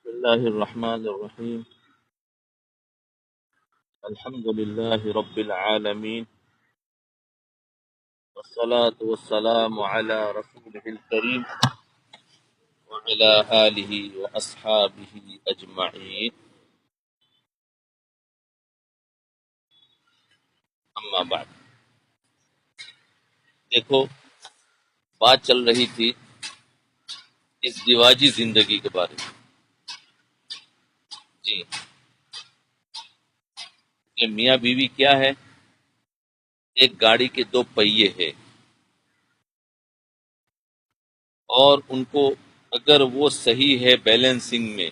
بسم الله الرحمن الرحيم. الحمد لله رب العالمين، والصلاة والسلام على رسوله الكريم وعلى آله وأصحابه أجمعين. أما بعد، دیکھو، بات چل رہی تھی اس دیواجی زندگی کے بارے میں. جی، کہ میاں بیوی کیا ہے؟ ایک گاڑی کے دو پہیے ہیں، اور ان کو اگر وہ صحیح ہے بیلنسنگ میں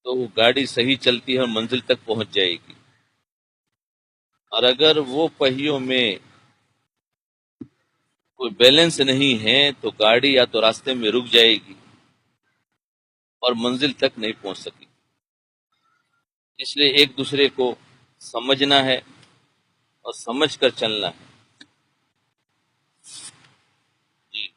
تو وہ گاڑی صحیح چلتی ہے اور منزل تک پہنچ جائے گی. اور اگر وہ پہیوں میں کوئی بیلنس نہیں ہے تو گاڑی یا تو راستے میں رک جائے گی اور منزل تک نہیں پہنچ سکے. اس لیے ایک دوسرے کو سمجھنا ہے اور سمجھ کر چلنا ہے. جی،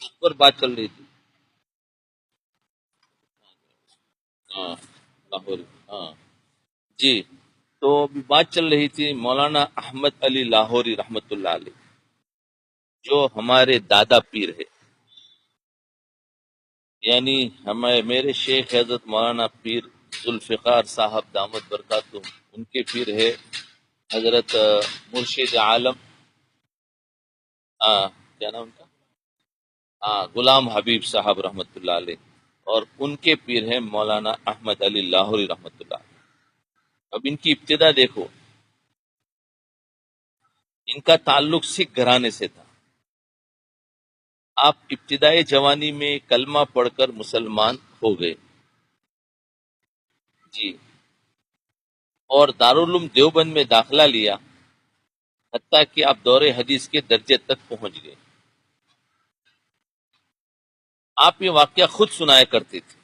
اس پر بات چل رہی تھی. ہاں، لاہور. ہاں جی، تو ابھی بات چل رہی تھی مولانا احمد علی لاہوری رحمۃ اللہ علیہ، جو ہمارے دادا پیر ہے. یعنی ہمارے میرے شیخ حضرت مولانا پیر ذوالفقار صاحب دامت برکاتہم، ان کے پیر ہے حضرت مرشد عالم، کیا نام ان کا، غلام حبیب صاحب رحمۃ اللہ علیہ، اور ان کے پیر ہیں مولانا احمد علی لاہوری رحمۃ اللہ علیہ. اب ان کی ابتدا دیکھو، ان کا تعلق سکھ گھرانے سے تھا. آپ ابتدائی جوانی میں کلمہ پڑھ کر مسلمان ہو گئے. جی، اور دارالعلوم دیوبند میں داخلہ لیا، حتیٰ کہ آپ دور حدیث کے درجے تک پہنچ گئے. آپ یہ واقعہ خود سنایا کرتے تھے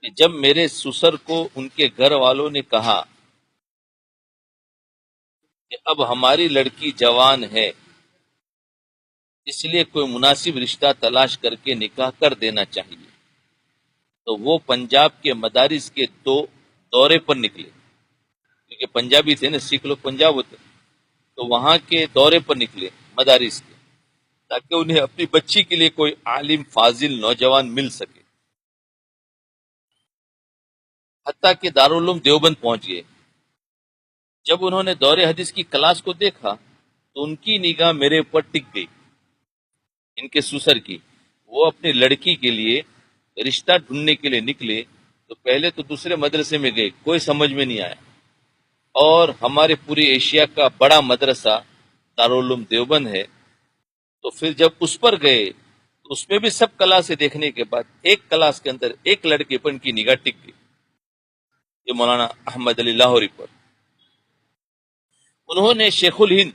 کہ جب میرے سسر کو ان کے گھر والوں نے کہا کہ اب ہماری لڑکی جوان ہے، اس لیے کوئی مناسب رشتہ تلاش کر کے نکاح کر دینا چاہیے، تو وہ پنجاب کے مدارس کے دورے پر نکلے. کیونکہ پنجابی تھے نا، سکھ لوگ پنجاب ہوتے، تو وہاں کے دورے پر نکلے مدارس کے، تاکہ انہیں اپنی بچی کے لیے کوئی عالم فاضل نوجوان مل سکے. حتیٰ کہ دارالعلوم دیوبند پہنچ گئے. جب انہوں نے دور حدیث کی کلاس کو دیکھا تو ان کی نگاہ میرے اوپر ٹک گئی، ان کے سسر کی. وہ اپنی لڑکی کے لیے رشتہ ڈھونڈنے کے لیے نکلے تو پہلے تو دوسرے مدرسے میں گئے، کوئی سمجھ میں نہیں آیا. اور ہمارے پوری ایشیا کا بڑا مدرسہ دارالعلوم دیوبند ہے، تو پھر جب اس پر گئے تو اس میں بھی سب کلاسیں دیکھنے کے بعد ایک کلاس کے اندر ایک لڑکے پر ان کی نگاہ ٹک گئی، یہ مولانا احمد علی لاہوری پر. انہوں نے شیخ الہند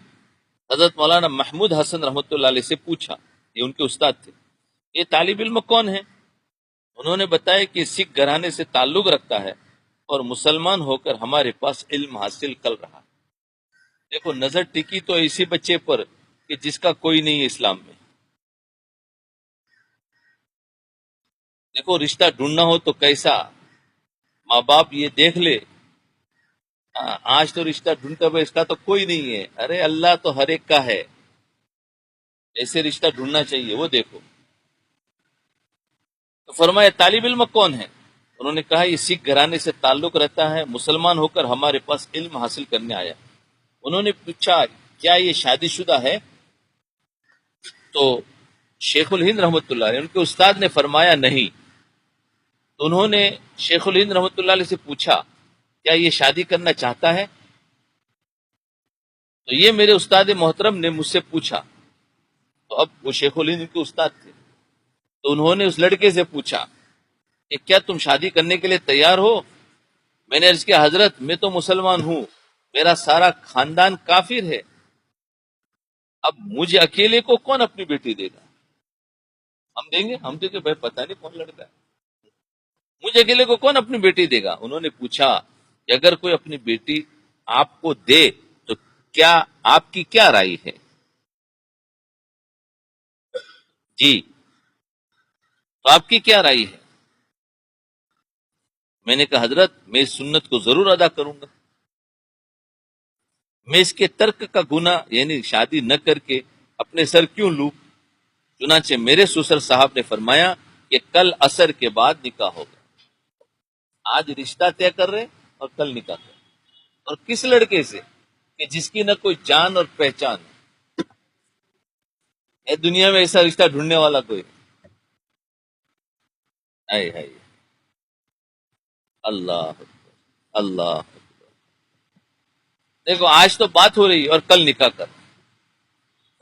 حضرت مولانا محمود حسن رحمۃ اللہ علیہ سے پوچھا، یہ ان کے استاد تھے، یہ طالب علم کون ہے؟ انہوں نے بتایا کہ سکھ گھرانے سے تعلق رکھتا ہے اور مسلمان ہو کر ہمارے پاس علم حاصل کر رہا. دیکھو، نظر ٹکی تو اسی بچے پر کہ جس کا کوئی نہیں ہے اسلام میں. دیکھو، رشتہ ڈھونڈنا ہو تو کیسا، ماں باپ یہ دیکھ لے، آج تو رشتہ ڈھونڈتا ہے اس کا تو کوئی نہیں ہے. ارے اللہ تو ہر ایک کا ہے، ایسے رشتہ ڈھونڈنا چاہیے، وہ دیکھو. تو فرمایا طالب علم کون ہے؟ انہوں نے کہا یہ سکھ گھرانے سے تعلق رہتا ہے، مسلمان ہو کر ہمارے پاس علم حاصل کرنے آیا. انہوں نے پوچھا کیا یہ شادی شدہ ہے؟ تو شیخ الہند رحمۃ اللہ علیہ، ان کے استاد نے فرمایا نہیں. تو انہوں نے شیخ الہند رحمۃ اللہ علیہ سے پوچھا کیا یہ شادی کرنا چاہتا ہے؟ تو یہ میرے استاد محترم نے مجھ سے پوچھا. تو اب وہ شیخ الہند کے استاد تھے، تو انہوں نے اس لڑکے سے پوچھا کہ کیا تم شادی کرنے کے لیے تیار ہو؟ میں نے عرض کیا حضرت میں تو مسلمان ہوں، میرا سارا خاندان کافر ہے، اب مجھے اکیلے کو کون اپنی بیٹی دے گا؟ ہم دیں گے، ہم دیں گے بھائی، پتہ نہیں کون لڑکا ہے، مجھے اکیلے کو کون اپنی بیٹی دے گا؟ انہوں نے پوچھا کہ اگر کوئی اپنی بیٹی آپ کو دے تو کیا آپ کی کیا رائے ہے؟ جی، تو آپ کی کیا رائے ہے؟ میں نے کہا حضرت میں اس سنت کو ضرور ادا کروں گا، میں اس کے ترک کا گناہ یعنی شادی نہ کر کے اپنے سر کیوں لوں؟ چنانچہ میرے سسر صاحب نے فرمایا کہ کل عصر کے بعد نکاح ہوگا۔ آج رشتہ طے کر رہے اور کل نکاح کر رہے، اور کس لڑکے سے کہ جس کی نہ کوئی جان اور پہچان ہے دنیا میں ایسا رشتہ ڈھونڈنے والا کوئی؟ ہے اللہ اللہ، دیکھو آج تو بات ہو رہی اور کل نکاح کر۔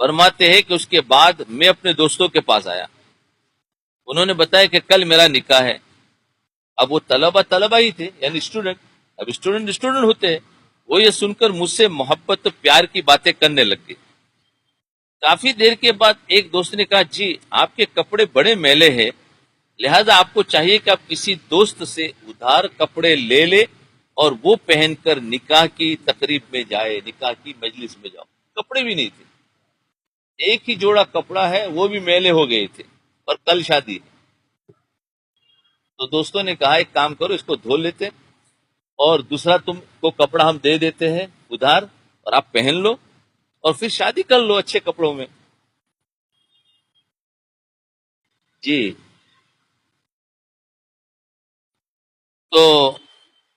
فرماتے ہیں کہ اس کے بعد میں اپنے دوستوں کے پاس آیا، انہوں نے بتایا کہ کل میرا نکاح ہے۔ اب وہ طلبہ ہی تھے، یعنی اسٹوڈنٹ، اب اسٹوڈنٹ ہوتے ہیں۔ وہ یہ سن کر مجھ سے محبت و پیار کی باتیں کرنے لگ گئے۔ کافی دیر کے بعد ایک دوست نے کہا جی آپ کے کپڑے بڑے میلے ہیں، لہذا آپ کو چاہیے کہ آپ کسی دوست سے ادھار کپڑے لے لے اور وہ پہن کر نکاح کی تقریب میں جائے، نکاح کی مجلس میں جاؤ۔ کپڑے بھی نہیں تھے، ایک ہی جوڑا کپڑا ہے وہ بھی میلے ہو گئے تھے، اور کل شادی ہے۔ تو دوستوں نے کہا ایک کام کرو، اس کو دھو لیتے اور دوسرا تم کو کپڑا ہم دے دیتے ہیں ادھار، اور آپ پہن لو اور پھر شادی کر لو اچھے کپڑوں میں۔ جی، تو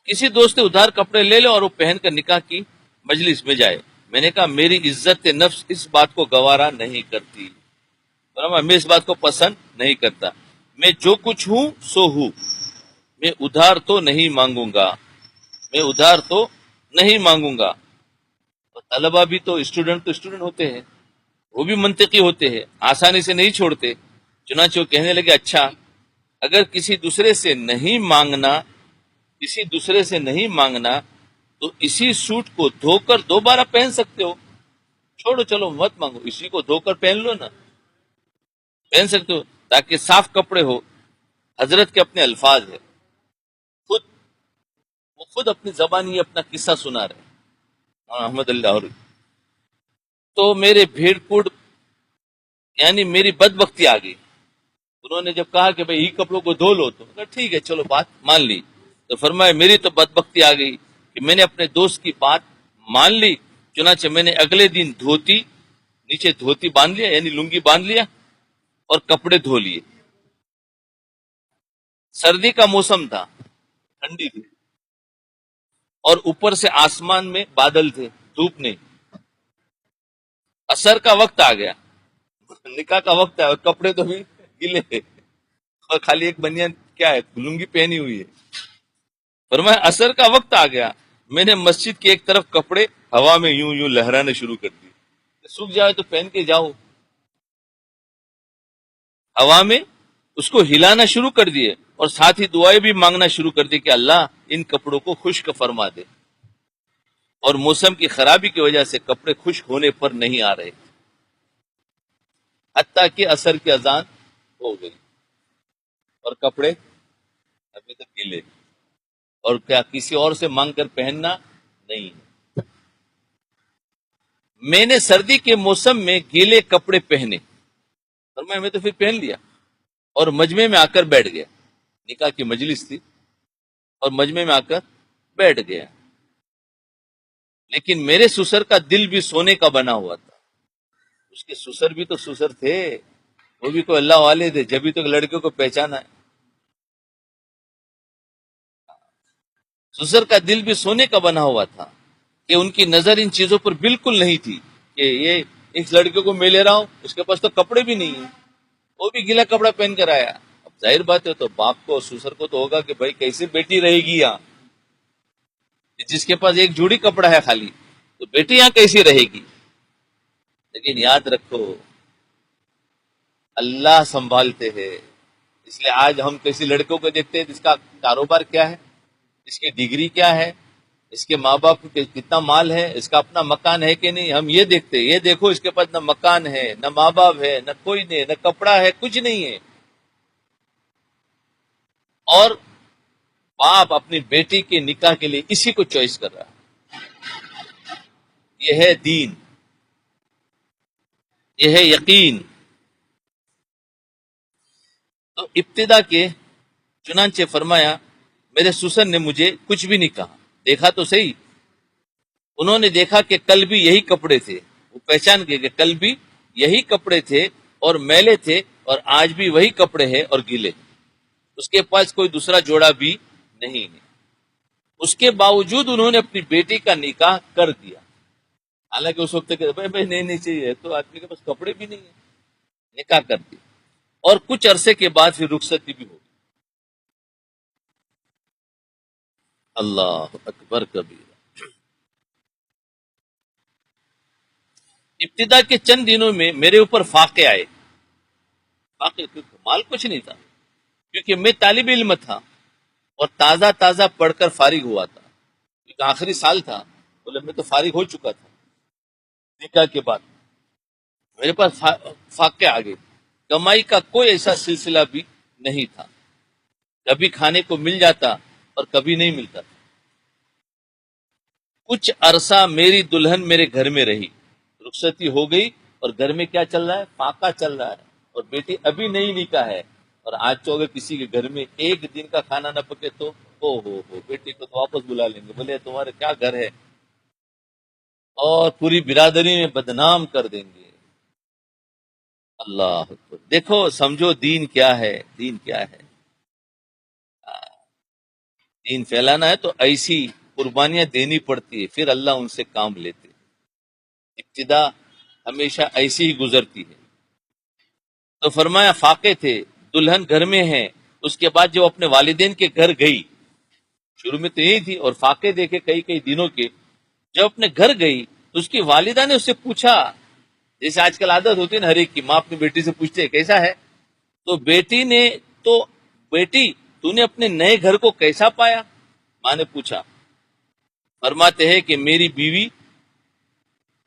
کسی دوست نے ادھار کپڑے لے لو اور وہ پہن کر نکاح کی مجلس میں جائے۔ میں نے کہا میری عزت نفس اس بات کو گوارا نہیں کرتی، میں اس بات کو پسند نہیں کرتا، میں جو کچھ ہوں سو ہوں، میں ادھار تو نہیں مانگوں گا، میں ادھار تو نہیں مانگوں گا۔ تو طلبہ بھی تو اسٹوڈنٹ ہوتے ہیں، وہ بھی منطقی ہوتے ہیں، آسانی سے نہیں چھوڑتے۔ چنانچہ وہ کہنے لگے اچھا اگر کسی دوسرے سے نہیں مانگنا تو اسی سوٹ کو دھو کر دوبارہ پہن سکتے ہو، چھوڑو چلو مت مانگو، اسی کو دھو کر پہن لو نا، پہن سکتے ہو تاکہ صاف کپڑے ہو۔ حضرت کے اپنے الفاظ ہے، خود وہ خود اپنی زبان یہ اپنا قصہ سنا رہے احمد اللہ اور تو میرے بھیڑ کوڑ یعنی میری بدبختی آ گئی۔ انہوں نے جب کہا کہ بھئی یہ کپڑوں کو دھو لو تو کہا ٹھیک ہے چلو بات مان لی۔ تو فرمایا میری تو بدبختی آ گئی کہ میں نے اپنے دوست کی بات مان لی، چنانچہ میں نے اگلے دن نیچے دھوتی باندھ لیا یعنی لنگی باندھ لیا اور کپڑے دھو لیے۔ سردی کا موسم تھا، ٹھنڈی تھی، اور اوپر سے آسمان میں بادل تھے، دھوپ نہیں۔ عصر کا وقت آ گیا، نکاح کا وقت ہے اور کپڑے تو بھی گلے ہیں، اور خالی ایک بنیان کیا ہے لنگی پہنی ہوئی ہے۔ فرمایا عصر کا وقت آ گیا، میں نے مسجد کی ایک طرف کپڑے ہوا میں یوں یوں لہرانے شروع کر دیے، سوکھ جائے تو پہن کے جاؤ، ہوا میں اس کو ہلانا شروع کر دیے اور ساتھ ہی دعائیں بھی مانگنا شروع کر دی کہ اللہ ان کپڑوں کو خشک فرما دے، اور موسم کی خرابی کی وجہ سے کپڑے خشک ہونے پر نہیں آ رہے، حتیٰ کہ عصر کی اذان ہو گئی اور کپڑے ابھی تک گیلے، اور کیا کسی اور سے مانگ کر پہننا نہیں۔ میں نے سردی کے موسم میں گیلے کپڑے پہنے اور میں تو پھر پہن لیا اور مجمع میں آ کر بیٹھ گیا، نکاح کی مجلس تھی اور مجمع میں آ کر بیٹھ گیا، لیکن میرے سسر کا دل بھی سونے کا بنا ہوا تھا۔ اس کے سسر بھی تو سسر تھے، وہ بھی کوئی اللہ والے تھے، جبھی تو لڑکے کو پہچانا ہے۔ سسر کا دل بھی سونے کا بنا ہوا تھا کہ ان کی نظر ان چیزوں پر بالکل نہیں تھی کہ یہ اس لڑکے کو میں لے رہا ہوں، اس کے پاس تو کپڑے بھی نہیں ہیں، وہ بھی گیلا کپڑا پہن کر آیا۔ اب ظاہر بات ہے تو باپ کو اور سسر کو تو ہوگا کہ بھائی کیسے بیٹی رہے گی یہاں، جس کے پاس ایک جوڑی کپڑا ہے خالی، تو بیٹی یہاں کیسی رہے گی؟ لیکن یاد رکھو اللہ سنبھالتے ہیں، اس لیے آج ہم کسی لڑکوں کو دیکھتے ہیں جس کا کاروبار کیا ہے، اس کی ڈگری کیا ہے، اس کے ماں باپ کے کتنا مال ہے، اس کا اپنا مکان ہے کہ نہیں، ہم یہ دیکھتے ہیں۔ یہ دیکھو اس کے پاس نہ مکان ہے، نہ ماں باپ ہے، نہ کوئی نہیں، نہ کپڑا ہے، کچھ نہیں ہے، اور باپ اپنی بیٹی کے نکاح کے لیے اسی کو چوائس کر رہا ہے۔ یہ ہے دین، یہ ہے یقین. تو ابتدا کے چنانچہ فرمایا میرے سسر نے مجھے کچھ بھی نہیں کہا. دیکھا تو صحیح، انہوں نے دیکھا کہ کل بھی یہی کپڑے تھے. وہ پہچان گئے کہ کل بھی یہی کپڑے تھے اور میلے تھے، اور آج بھی وہی کپڑے ہیں اور گیلے. اس کے پاس کوئی دوسرا جوڑا بھی نہیں ہے. اس کے باوجود انہوں نے اپنی بیٹی کا نکاح کر دیا. حالانکہ اس وقت کہ بھائی نہیں چاہیے، تو آدمی کے پاس کپڑے بھی نہیں ہیں، نکاح کر دیا. اور کچھ عرصے کے بعد پھر رخصتی بھی ہوگی. اللہ اکبر کبیر. ابتدا کے چند دنوں میں میرے اوپر فاقے آئے. فاقے مال کچھ نہیں تھا، کیونکہ میں طالب علم تھا اور تازہ تازہ پڑھ کر فارغ ہوا تھا. کیونکہ آخری سال تھا، بولے میں تو فارغ ہو چکا تھا نکاح کے بعد. میرے پاس فاقے آ گئے. کمائی کا کوئی ایسا سلسلہ بھی نہیں تھا. کبھی کھانے کو مل جاتا اور کبھی نہیں ملتا تھا. کچھ عرصہ میری دلہن میرے گھر میں رہی. رخصتی ہو گئی اور گھر میں کیا چل رہا ہے؟ فاقہ چل رہا ہے. اور بیٹی ابھی نہیں نکاح ہے. اور آج تو اگر کسی کے گھر میں ایک دن کا کھانا نہ پکے تو ہو بیٹی کو تو واپس بلا لیں گے، بولے تمہارے کیا گھر ہے، اور پوری برادری میں بدنام کر دیں گے. اللہ اکبر. دیکھو سمجھو دین کیا ہے، دین کیا ہے. دین پھیلانا ہے تو ایسی قربانیاں دینی پڑتی ہے، پھر اللہ ان سے کام لیتے. ابتدا ہمیشہ ایسی ہی گزرتی ہے. تو فرمایا فاقے تھے، دلہن گھر میں ہے. اس کے بعد جو اپنے والدین کے گھر گئی، شروع میں تو یہی تھی، اور فاقے دیکھے کئی کئی دنوں کے. جب اپنے گھر گئی تو اس کی والدہ نے اس سے پوچھا، جیسے آج کل عادت ہوتی ہے نا ہر ایک کی، ماں اپنی بیٹی سے پوچھتے ہے کیسا ہے. تو بیٹی نے تو بیٹی تو نے اپنے نئے گھر کو کیسا پایا؟ ماں نے پوچھا. فرماتے ہیں کہ میری بیوی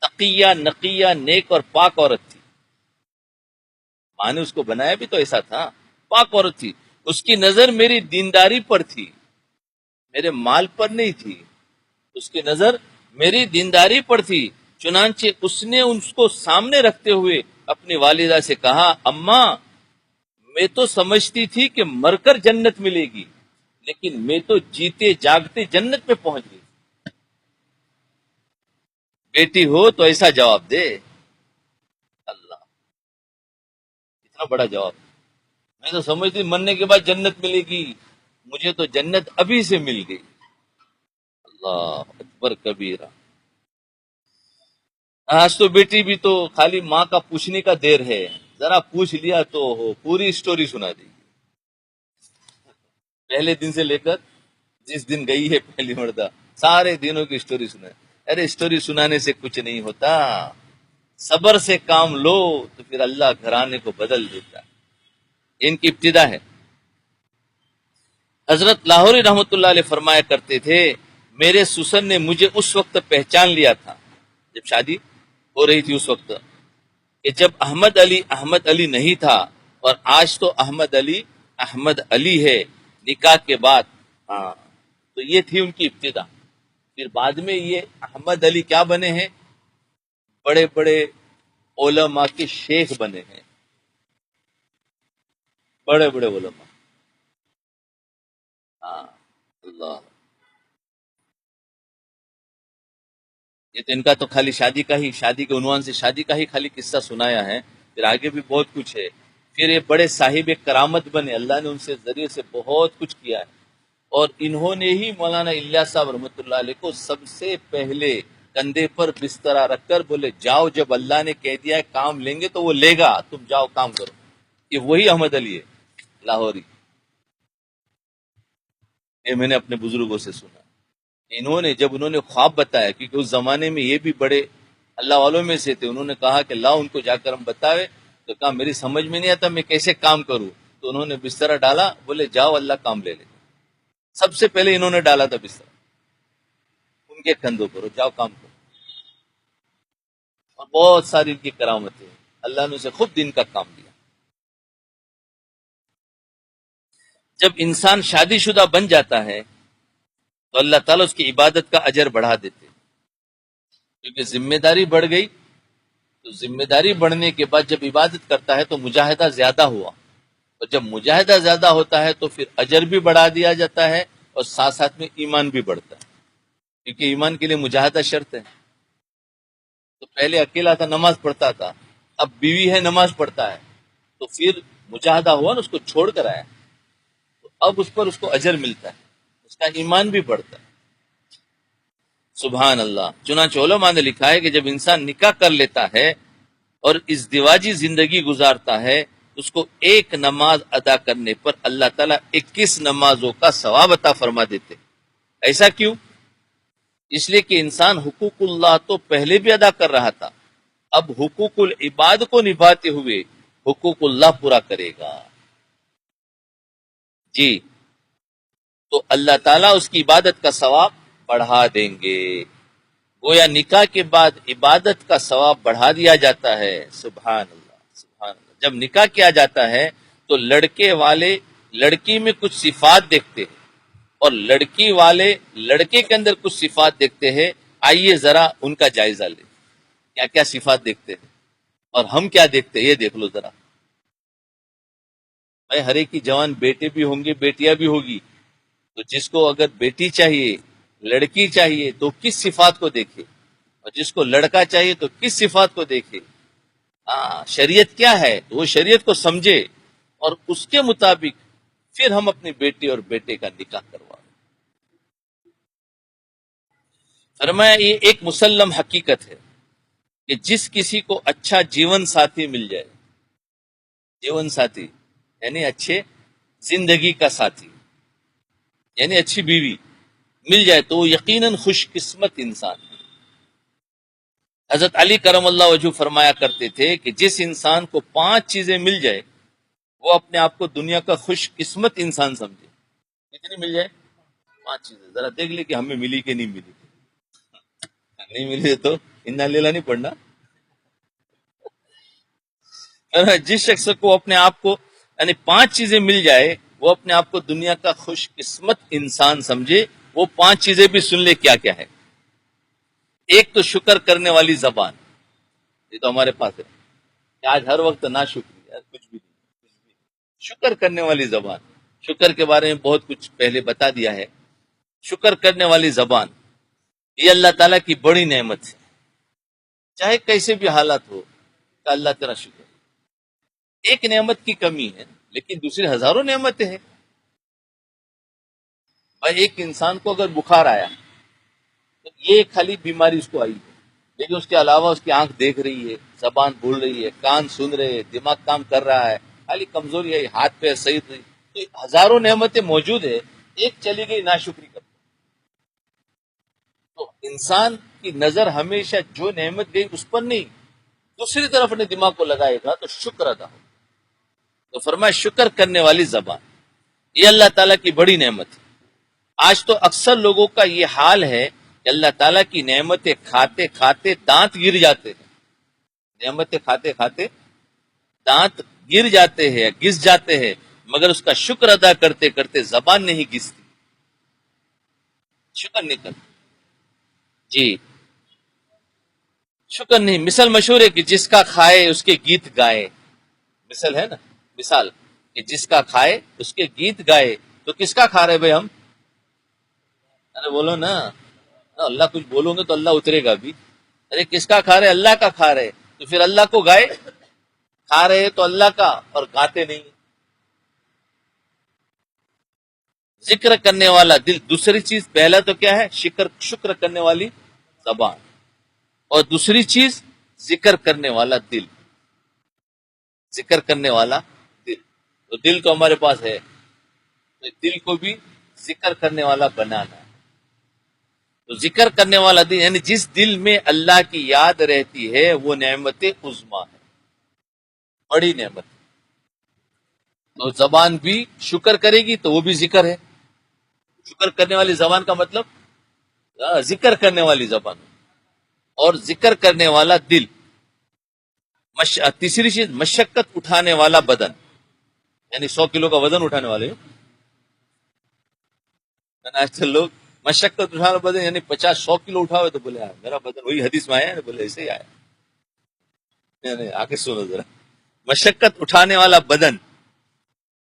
تقیہ نقیہ نیک اور پاک عورت تھی. ماں نے اس کو بنایا بھی تو ایسا تھا، پاک عورت تھی. اس کی نظر میری دینداری پر تھی، میرے مال پر نہیں تھی. اس کی نظر میری دینداری پر تھی. چنانچہ اس نے اس کو سامنے رکھتے ہوئے اپنی والدہ سے کہا، اماں میں تو سمجھتی تھی کہ مر کر جنت ملے گی، لیکن میں تو جیتے جاگتے جنت میں پہنچ گئی. بیٹی ہو تو ایسا جواب دے. اللہ، اتنا بڑا جواب. میں تو سمجھتی مرنے کے بعد جنت ملے گی، مجھے تو جنت ابھی سے مل گئی. اللہ اکبر کبیرہ. آج تو بیٹی بھی تو خالی ماں کا پوچھنے کا دیر ہے، ذرا پوچھ لیا تو ہو پوری سٹوری سنا دی. پہلے دن سے لے کر جس دن گئی ہے پہلی مرتبہ، سارے دنوں کی سٹوری سنا. ارے سٹوری سنانے سے کچھ نہیں ہوتا، صبر سے کام لو تو پھر اللہ گھرانے کو بدل دیتا. ان کی ابتدا ہے. حضرت لاہوری رحمۃ اللہ علیہ فرمایا کرتے تھے، میرے سسر نے مجھے اس وقت پہچان لیا تھا جب شادی ہو رہی تھی، اس وقت کہ جب احمد علی نہیں تھا، اور آج تو احمد علی ہے نکاح کے بعد. ہاں، تو یہ تھی ان کی ابتدا. پھر بعد میں یہ احمد علی کیا بنے ہیں؟ بڑے بڑے علماء کے شیخ بنے ہیں، بڑے بڑے علماء. ہاں، اللہ. یہ تو ان کا تو خالی شادی کے عنوان سے شادی کا ہی خالی قصہ سنایا ہے. پھر آگے بھی بہت کچھ ہے. پھر یہ بڑے صاحب کرامت بنے، اللہ نے ان سے ذریعے سے بہت کچھ کیا ہے. اور انہوں نے ہی مولانا الیاس صاحب رحمۃ اللہ علیہ کو سب سے پہلے کندھے پر بسترا رکھ کر بولے جاؤ، جب اللہ نے کہہ دیا ہے کام لیں گے تو وہ لے گا، تم جاؤ کام کرو. یہ وہی احمد علی ہے لاہوری. یہ میں نے اپنے بزرگوں سے سنا. انہوں نے خواب بتایا، کیونکہ اس زمانے میں یہ بھی بڑے اللہ والوں میں سے تھے. انہوں نے کہا کہ لاؤ ان کو جا کر ہم بتاوے. تو کہا میری سمجھ میں نہیں آتا میں کیسے کام کروں. تو انہوں نے بسترا ڈالا، بولے جاؤ اللہ کام لے لے. سب سے پہلے انہوں نے ڈالا تھا بسترا ان کے کندھوں پر، جاؤ کام کرو. اور بہت ساری ان کی کرامتیں، اللہ نے اسے خود دین کا کام دیا. جب انسان شادی شدہ بن جاتا ہے تو اللہ تعالیٰ اس کی عبادت کا اجر بڑھا دیتے، کیونکہ ذمہ داری بڑھ گئی تو ذمہ داری بڑھنے کے بعد جب عبادت کرتا ہے تو مجاہدہ زیادہ ہوا، اور جب مجاہدہ زیادہ ہوتا ہے تو پھر اجر بھی بڑھا دیا جاتا ہے، اور ساتھ ساتھ میں ایمان بھی بڑھتا ہے، کیونکہ ایمان کے لیے مجاہدہ شرط ہے۔ تو پہلے اکیلا تھا نماز پڑھتا تھا، اب بیوی ہے نماز پڑھتا ہے، تو پھر مجاہدہ ہوا نا، اس کو چھوڑ کر آیا، تو اب اس پر اس کو اجر ملتا ہے، اس کا ایمان بھی بڑھتا ہے۔ سبحان اللہ۔ چنانچہ علماء نے لکھا ہے کہ جب انسان نکاح کر لیتا ہے اور ازدواجی زندگی گزارتا ہے، اس کو ایک نماز ادا کرنے پر اللہ تعالیٰ 21 نمازوں کا ثواب عطا فرما دیتے۔ ایسا کیوں؟ اس لیے کہ انسان حقوق اللہ تو پہلے بھی ادا کر رہا تھا، اب حقوق العباد کو نبھاتے ہوئے حقوق اللہ پورا کرے گا۔ جی، تو اللہ تعالیٰ اس کی عبادت کا ثواب بڑھا دیں گے۔ گویا نکاح کے بعد عبادت کا ثواب بڑھا دیا جاتا ہے۔ سبحان اللہ، سبحان اللہ۔ جب نکاح کیا جاتا ہے تو لڑکے والے لڑکی میں کچھ صفات دیکھتے ہیں، اور لڑکی والے لڑکے کے اندر کچھ صفات دیکھتے ہیں۔ آئیے ذرا ان کا جائزہ لیں، کیا کیا صفات دیکھتے ہیں اور ہم کیا دیکھتے ہیں، یہ دیکھ لو ذرا۔ بھائی ہر ایک کی جوان بیٹے بھی ہوں گے، بیٹیاں بھی ہوگی، تو جس کو اگر بیٹی چاہیے، لڑکی چاہیے، تو کس صفات کو دیکھے، اور جس کو لڑکا چاہیے تو کس صفات کو دیکھے۔ شریعت کیا ہے تو وہ شریعت کو سمجھے، اور اس کے مطابق پھر ہم اپنی بیٹی اور بیٹے کا نکاح کروائیں۔ فرمایا یہ ایک مسلم حقیقت ہے کہ جس کسی کو اچھا جیون ساتھی مل جائے، جیون ساتھی یعنی اچھے زندگی کا ساتھی، یعنی اچھی بیوی مل جائے، تو وہ یقیناً خوش قسمت انسان ہے۔ حضرت علی کرم اللہ وجہ فرمایا کرتے تھے کہ جس انسان کو 5 چیزیں مل جائے وہ اپنے آپ کو دنیا کا خوش قسمت انسان سمجھے۔ کتنی مل جائے؟ 5 چیزیں۔ ذرا دیکھ لیں کہ ہمیں ملی کہ نہیں ملی۔ نہیں ملی تو انا لیلا نہیں پڑھنا۔ جس شخص کو اپنے آپ کو یعنی 5 چیزیں مل جائے وہ اپنے آپ کو دنیا کا خوش قسمت انسان سمجھے۔ وہ 5 چیزیں بھی سن لے کیا کیا ہے۔ ایک تو شکر کرنے والی زبان، یہ تو ہمارے پاس ہے کہ آج ہر وقت نہ شکریہ، کچھ بھی نہیں۔ شکر کرنے والی زبان، شکر کے بارے میں بہت کچھ پہلے بتا دیا ہے۔ شکر کرنے والی زبان یہ اللہ تعالیٰ کی بڑی نعمت ہے، چاہے کیسے بھی حالات ہو کہ اللہ تیرا شکر۔ ایک نعمت کی کمی ہے لیکن دوسری ہزاروں نعمتیں ہیں۔ بھائی ایک انسان کو اگر بخار آیا تو یہ خالی بیماری اس کو آئی ہے، لیکن اس کے علاوہ اس کی آنکھ دیکھ رہی ہے، زبان بول رہی ہے، کان سن رہے ہیں، دماغ کام کر رہا ہے، خالی کمزوری ہے، ہاتھ پیر صحیح نہیں، تو ہزاروں نعمتیں موجود ہے، ایک چلی گئی ناشکری کر۔ تو انسان کی نظر ہمیشہ جو نعمت گئی اس پر نہیں، دوسری طرف اپنے دماغ کو لگائے گا تو شکر ادا ہو۔ تو فرمایا شکر کرنے والی زبان یہ اللہ تعالیٰ کی بڑی نعمت ہے۔ آج تو اکثر لوگوں کا یہ حال ہے کہ اللہ تعالیٰ کی نعمتیں کھاتے کھاتے دانت گر جاتے ہیں، نعمتیں کھاتے کھاتے دانت گر جاتے ہیں، گس جاتے ہیں، مگر اس کا شکر ادا کرتے کرتے زبان نہیں گستی، شکر نہیں کرتی۔ جی، شکر نہیں۔ مثال مشہور ہے کہ جس کا کھائے اس کے گیت گائے، مثال ہے نا، مثال کہ جس کا کھائے اس کے گیت گائے، تو کس کا کھا رہے بھائی ہم؟ ارے بولو نا، اللہ کچھ بولو گے تو اللہ اترے گا بھی۔ ارے کس کا کھا رہے؟ اللہ کا کھا رہے، تو پھر اللہ کو گائے، کھا رہے تو اللہ کا اور گاتے نہیں۔ ذکر کرنے والا دل، دوسری چیز پہلا تو کیا ہے؟ شکر کرنے والی زبان، اور دوسری چیز ذکر کرنے والا دل، ذکر کرنے والا دل۔ تو دل تو ہمارے پاس ہے، تو دل کو بھی ذکر کرنے والا بنانا ہے۔ تو ذکر کرنے والا دل یعنی جس دل میں اللہ کی یاد رہتی ہے وہ نعمت عظما ہے، بڑی نعمت ہے۔ تو زبان بھی شکر کرے گی تو وہ بھی ذکر ہے۔ شکر کرنے والی زبان کا مطلب ذکر کرنے والی زبان، اور ذکر کرنے والا دل۔ تیسری چیز مشقت اٹھانے والا بدن، یعنی 100 کلو کا وزن اٹھانے والے۔ آج کل لوگ مشقت اٹھانا بدن یعنی 50-100 کلو اٹھاوے تو بولے میرا بدن، وہی حدیث میں آیا ہے، بولے ایسے ہی آیا۔ آگے سنو ذرا. مشقت اٹھانے والا بدن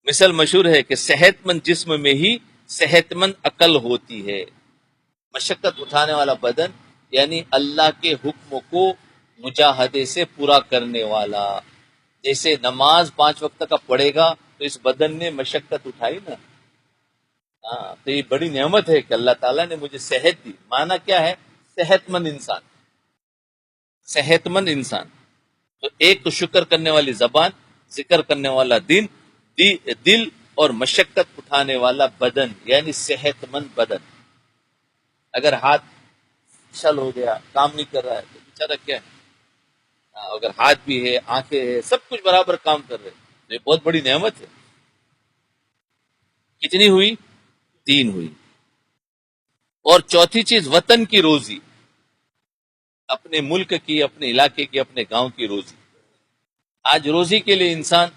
مثل مشہور ہے کہ صحت مند جسم میں ہی صحت مند عقل ہوتی ہے. مشقت اٹھانے والا بدن یعنی اللہ کے حکم کو مجاہدے سے پورا کرنے والا. جیسے نماز 5 وقت کا پڑھے گا تو اس بدن نے مشقت اٹھائی نا. ہاں تو یہ بڑی نعمت ہے کہ اللہ تعالیٰ نے مجھے صحت دی. معنی کیا ہے؟ صحت مند انسان. صحت مند انسان. تو ایک تو شکر کرنے والی زبان، ذکر کرنے والا دل اور مشقت اٹھانے والا بدن یعنی صحت مند بدن. اگر ہاتھ شل ہو گیا، کام نہیں کر رہا ہے تو بیچارہ کیا ہے؟ اگر ہاتھ بھی ہے، آنکھیں ہے، سب کچھ برابر کام کر رہے تو یہ بہت بڑی نعمت ہے. کتنی ہوئی؟ 3 ہوئی. اور چوتھی چیز وطن کی روزی، اپنے ملک کی، اپنے علاقے کی، اپنے گاؤں کی روزی. آج روزی کے لیے انسان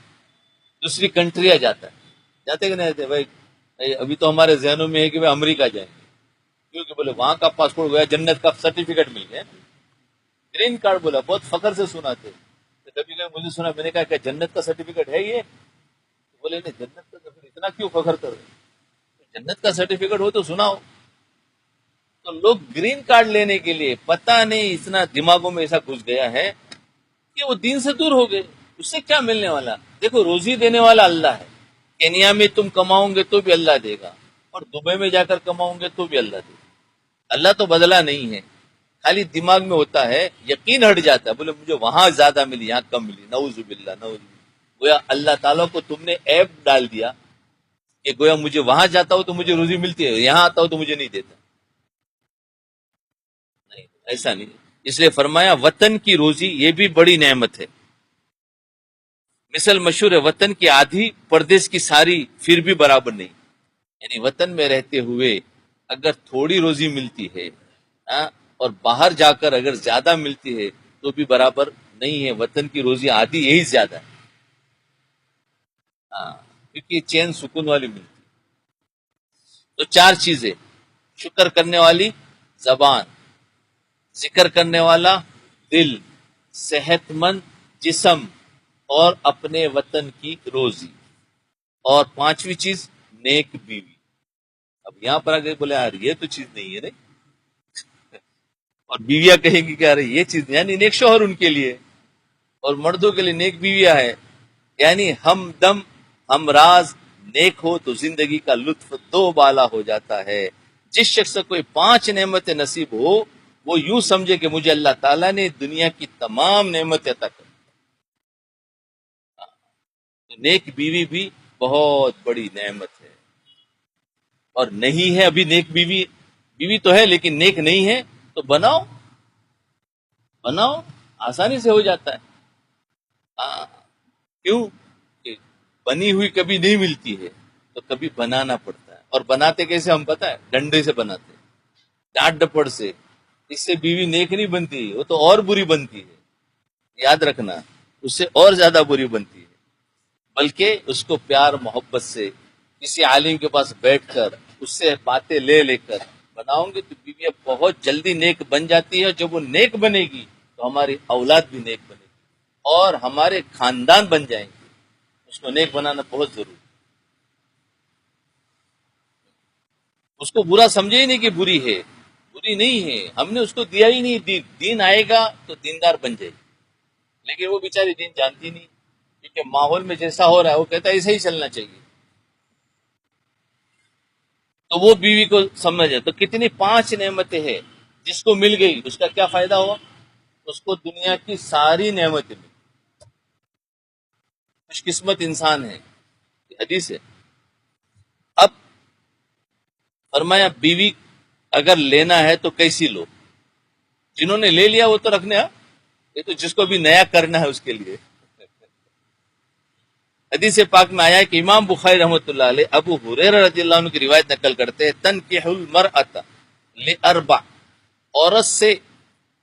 دوسری کنٹری جاتا ہے. جاتے کہ نہیں جاتے بھائی؟ ابھی تو ہمارے ذہنوں میں ہے کہ بھائی امریکہ جائیں گے، کیونکہ بولے وہاں کا پاسپورٹ گیا، جنت کا سرٹیفکیٹ مل گیا، گرین کارڈ. بولا بہت فخر سے سنا تھے. کبھی کبھی مجھے سنا، میں نے کہا کہ جنت کا سرٹیفکیٹ ہے یہ؟ بولے نہیں، جنت کا سرٹیفکیٹ اتنا کیوں فخر کر رہے؟ جنت کا سرٹیفکیٹ ہو تو سناؤ. تو لوگ گرین کارڈ لینے کے لیے پتہ نہیں اتنا دماغوں میں ایسا گھس گیا ہے کہ وہ دین سے دور ہو گئے. اس سے کیا ملنے والا؟ دیکھو روزی دینے والا اللہ ہے. کینیا میں تم کماؤں گے تو بھی اللہ دے گا، اور دبئی میں جا کر کماؤں گے تو بھی اللہ دے گا. اللہ تو بدلہ نہیں ہے. خالی دماغ میں ہوتا ہے، یقین ہٹ جاتا ہے. بولے مجھے وہاں زیادہ ملی، یہاں کم ملی. نعوذ باللہ، نعوذ باللہ. گویا اللہ تعالیٰ کو تم نے ایپ ڈال دیا کہ گویا مجھے وہاں جاتا ہوں تو مجھے روزی ملتی ہے، یہاں آتا ہوں تو مجھے نہیں دیتا. نہیں، ایسا نہیں. اس لیے فرمایا وطن کی روزی یہ بھی بڑی نعمت ہے. مثل مشہور ہے وطن کی آدھی، پردیس کی ساری پھر بھی برابر نہیں. یعنی وطن میں رہتے ہوئے اگر تھوڑی روزی ملتی ہے اور باہر جا کر اگر زیادہ ملتی ہے تو بھی برابر نہیں ہے. وطن کی روزی آدھی یہی زیادہ ہے. کیونکہ چین سکون والی ملتی. تو 4 چیزیں: شکر کرنے والی زبان، ذکر کرنے والا دل، صحت مند جسم، اور اپنے وطن کی روزی. اور 5ویں چیز نیک بیوی. اب یہاں پر آگے بولے یار یہ تو چیز نہیں ہے. نہیں، اور بیویاں کہیں گی کہ ارے یہ چیز، یعنی نیک شوہر ان کے لیے، اور مردوں کے لیے نیک بیویاں ہے. یعنی ہم دم ہم راز نیک ہو تو زندگی کا لطف 2 بالا ہو جاتا ہے. جس شخص کو کوئی 5 نعمتیں نصیب ہو وہ یوں سمجھے کہ مجھے اللہ تعالیٰ نے دنیا کی تمام نعمتیں عطا کر. تو نیک بیوی بھی بہت بڑی نعمت ہے. اور نہیں ہے ابھی نیک بیوی، بیوی تو ہے لیکن نیک نہیں ہے، تو بناؤ آسانی سے ہو جاتا ہے. کیوں؟ کہ بنی ہوئی کبھی نہیں ملتی ہے تو کبھی بنانا پڑتا ہے. اور بناتے کیسے ہم پتہ ہے؟ ڈنڈے سے بناتے، ڈانٹ ڈپڑ سے. اس سے بیوی نیک نہیں بنتی، وہ تو اور بری بنتی ہے. یاد رکھنا، اس سے اور زیادہ بری بنتی ہے. بلکہ اس کو پیار محبت سے کسی عالم کے پاس بیٹھ کر اس سے باتیں لے کر بناؤں گے تو بیوی بہت جلدی نیک بن جاتی ہے. جب وہ نیک بنے گی تو ہماری اولاد بھی نیک بنے گی اور ہمارے خاندان بن جائیں گے. اس کو نیک بنانا بہت ضروری. اس کو برا سمجھے ہی نہیں کہ بری ہے، بری نہیں ہے. ہم نے اس کو دیا ہی نہیں دین. دین آئے گا تو دیندار بن جائے گی. لیکن وہ بیچاری دین جانتی نہیں، کیونکہ ماحول میں جیسا ہو رہا ہے وہ کہتا ہے ایسے ہی چلنا چاہیے. تو وہ بیوی کو سمجھ جائے. تو کتنی 5 نعمتیں ہیں. جس کو مل گئی اس کا کیا فائدہ ہوا؟ اس کو دنیا کی ساری نعمتیں ملی. خوش قسمت انسان ہے. حدیث ہے. اب فرمایا بیوی اگر لینا ہے تو کیسی لو؟ جنہوں نے لے لیا وہ تو رکھنے، یہ تو جس کو بھی نیا کرنا ہے اس کے لیے. حدیث پاک میں آیا ہے کہ امام بخاری رحمۃ اللہ علیہ ابو ہریرہ رضی اللہ عنہ کی روایت نقل کرتے ہیں، تنکح المرأۃ لاربع، عورت سے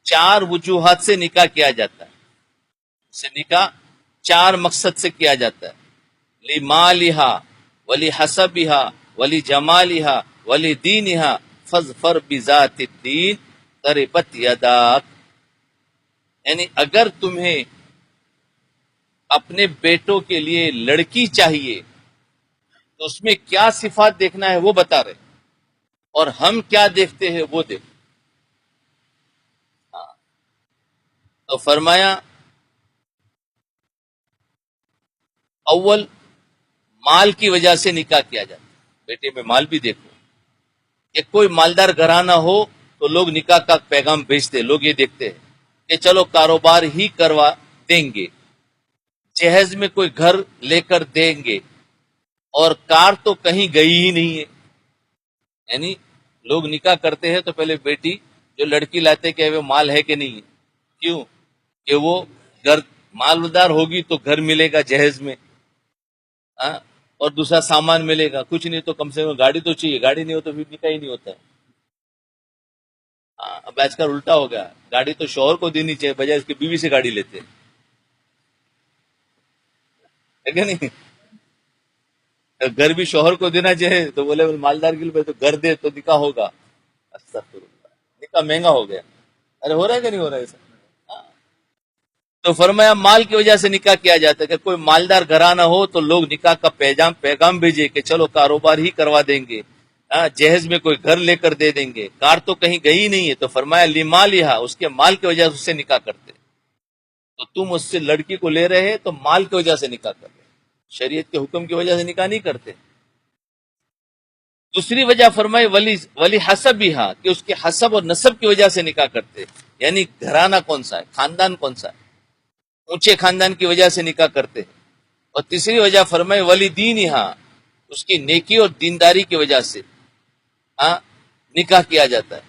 4 وجوہات سے نکاح کیا جاتا ہے. سے نکاح 4 مقصد سے کیا جاتا ہے. لمالہا ولحسبہا ولجمالہا ولدینہا فاظفر بذات الدین تربت یداک. یعنی اگر تمہیں اپنے بیٹوں کے لیے لڑکی چاہیے تو اس میں کیا صفات دیکھنا ہے وہ بتا رہے، اور ہم کیا دیکھتے ہیں وہ دیکھ. تو فرمایا اول مال کی وجہ سے نکاح کیا جاتا ہے. بیٹے میں مال بھی دیکھو، کہ کوئی مالدار گھرانہ ہو تو لوگ نکاح کا پیغام بھیجتے، لوگ یہ دیکھتے ہیں کہ چلو کاروبار ہی کروا دیں گے، جہیز میں کوئی گھر لے کر دیں گے، اور کار تو کہیں گئی ہی نہیں ہے. یعنی لوگ نکاح کرتے ہیں تو پہلے بیٹی جو لڑکی لاتے کہ وہ مال ہے کہ نہیں ہے. کیوں کہ وہ گھر مالدار ہوگی تو گھر ملے گا جہیز میں، ہاں، اور دوسرا سامان ملے گا، کچھ نہیں تو کم سے کم گاڑی تو چاہیے، گاڑی نہیں ہو تو پھر نکاح ہی نہیں ہوتا ہے. اب آج کل الٹا ہو گیا، گاڑی تو شوہر کو دینی چاہیے بجائے اس کی بیوی سے گاڑی لیتے ہیں، ہے کہ نہیں؟ گھر بھی شوہر کو دینا چاہے تو بولے مالدار کے لیے تو گھر دے تو نکاح ہوگا. استغفر اللہ، نکاح مہنگا ہو گیا. ارے ہو رہا ہے کہ نہیں ہو رہا ہے ایسا؟ تو فرمایا مال کی وجہ سے نکاح کیا جاتا ہے، کہ کوئی مالدار گھرانہ ہو تو لوگ نکاح کا پیغام بھیجے کہ چلو کاروبار ہی کروا دیں گے، جہیز میں کوئی گھر لے کر دے دیں گے، کار تو کہیں گئی نہیں ہے. تو فرمایا لمالہا، اس کے مال کی وجہ سے اس سے نکاح کرتے. تو تم اس سے لڑکی کو لے رہے تو مال کی وجہ سے نکاح کر رہے، شریعت کے حکم کی وجہ سے نکاح نہیں کرتے. دوسری وجہ فرمائی ولی حسب بھی، کہ اس کے حسب اور نسب کی وجہ سے نکاح کرتے، یعنی گھرانہ کون سا ہے، خاندان کون سا ہے، اونچے خاندان کی وجہ سے نکاح کرتے ہیں. اور تیسری وجہ فرمائی ولی دین، اس کی نیکی اور دینداری کی وجہ سے ہاں نکاح کیا جاتا ہے.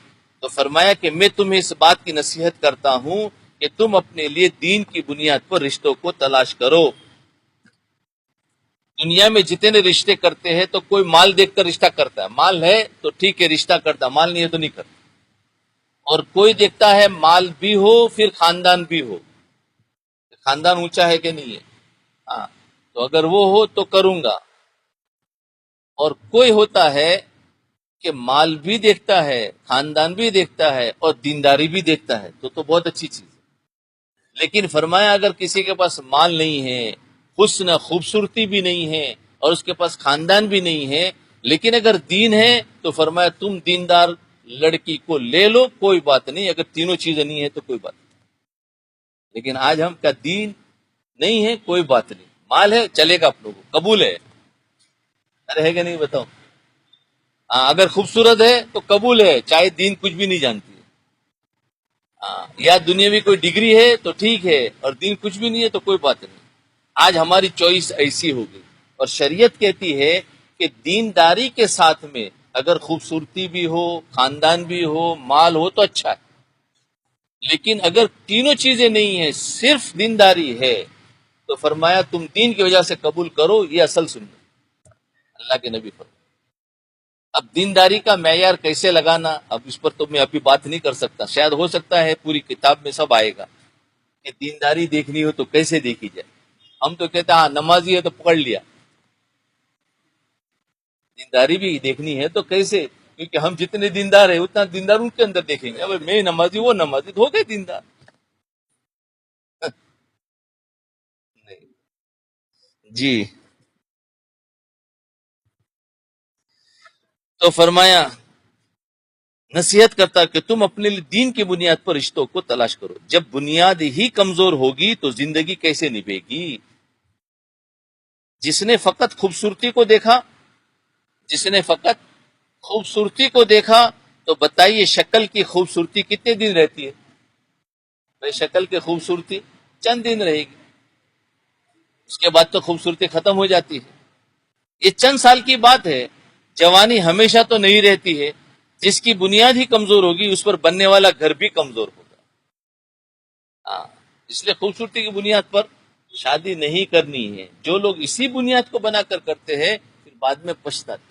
تو فرمایا کہ میں تمہیں اس بات کی نصیحت کرتا ہوں کہ تم اپنے لیے دین کی بنیاد پر رشتوں کو تلاش کرو. دنیا میں جتنے رشتے کرتے ہیں تو کوئی مال دیکھ کر رشتہ کرتا ہے، مال ہے تو ٹھیک ہے رشتہ کرتا، مال نہیں ہے تو نہیں کرتا. اور کوئی دیکھتا ہے مال بھی ہو پھر خاندان بھی ہو، خاندان اونچا ہے کہ نہیں ہے، ہاں تو اگر وہ ہو تو کروں گا. اور کوئی ہوتا ہے کہ مال بھی دیکھتا ہے، خاندان بھی دیکھتا ہے، اور دینداری بھی دیکھتا ہے، تو بہت اچھی چیز ہے. لیکن فرمایا اگر کسی کے پاس مال نہیں ہے، حسن خوبصورتی بھی نہیں ہے، اور اس کے پاس خاندان بھی نہیں ہے، لیکن اگر دین ہے تو فرمایا تم دیندار لڑکی کو لے لو، کوئی بات نہیں. اگر تینوں چیزیں نہیں ہے تو کوئی بات نہیں. لیکن آج ہم کا دین نہیں ہے، کوئی بات نہیں، مال ہے چلے گا، آپ لوگوں قبول ہے. ارے ہے کہ نہیں بتاؤ؟ اگر خوبصورت ہے تو قبول ہے، چاہے دین کچھ بھی نہیں جانتی ہے. یا دنیاوی کوئی ڈگری ہے تو ٹھیک ہے، اور دین کچھ بھی نہیں ہے تو کوئی بات نہیں. آج ہماری چوائس ایسی ہو گئی، اور شریعت کہتی ہے کہ دینداری کے ساتھ میں اگر خوبصورتی بھی ہو، خاندان بھی ہو، مال ہو تو اچھا ہے. لیکن اگر تینوں چیزیں نہیں ہیں، صرف دینداری ہے، تو فرمایا تم دین کی وجہ سے قبول کرو، یہ اصل سنت اللہ کے نبی فرمایا. اب دینداری کا معیار کیسے لگانا، اب اس پر تو میں ابھی بات نہیں کر سکتا، شاید ہو سکتا ہے پوری کتاب میں سب آئے گا کہ دینداری دیکھنی ہو تو کیسے دیکھی جائے. ہم تو کہتے ہیں ہاں نمازی ہے تو پکڑ لیا، دینداری بھی دیکھنی ہے تو کیسے، کیونکہ ہم جتنے دیندار ہیں اتنا دیندار ان کے اندر دیکھیں گے. اب میں نمازی وہ نمازی تو ہو گئے دیندار. نہیں. جی. تو فرمایا نصیحت کرتا کہ تم اپنے لیے دین کی بنیاد پر رشتوں کو تلاش کرو. جب بنیاد ہی کمزور ہوگی تو زندگی کیسے نبھے گی. جس نے فقط خوبصورتی کو دیکھا، جس نے فقط خوبصورتی کو دیکھا، تو بتائیے شکل کی خوبصورتی کتنے دن رہتی ہے؟ بھائی شکل کی خوبصورتی چند دن رہے گی، اس کے بعد تو خوبصورتی ختم ہو جاتی ہے. یہ چند سال کی بات ہے. جوانی ہمیشہ تو نہیں رہتی ہے. جس کی بنیاد ہی کمزور ہوگی اس پر بننے والا گھر بھی کمزور ہوگا. ہاں، اس لیے خوبصورتی کی بنیاد پر شادی نہیں کرنی ہے. جو لوگ اسی بنیاد کو بنا کر کرتے ہیں پھر بعد میں پچھتاتے.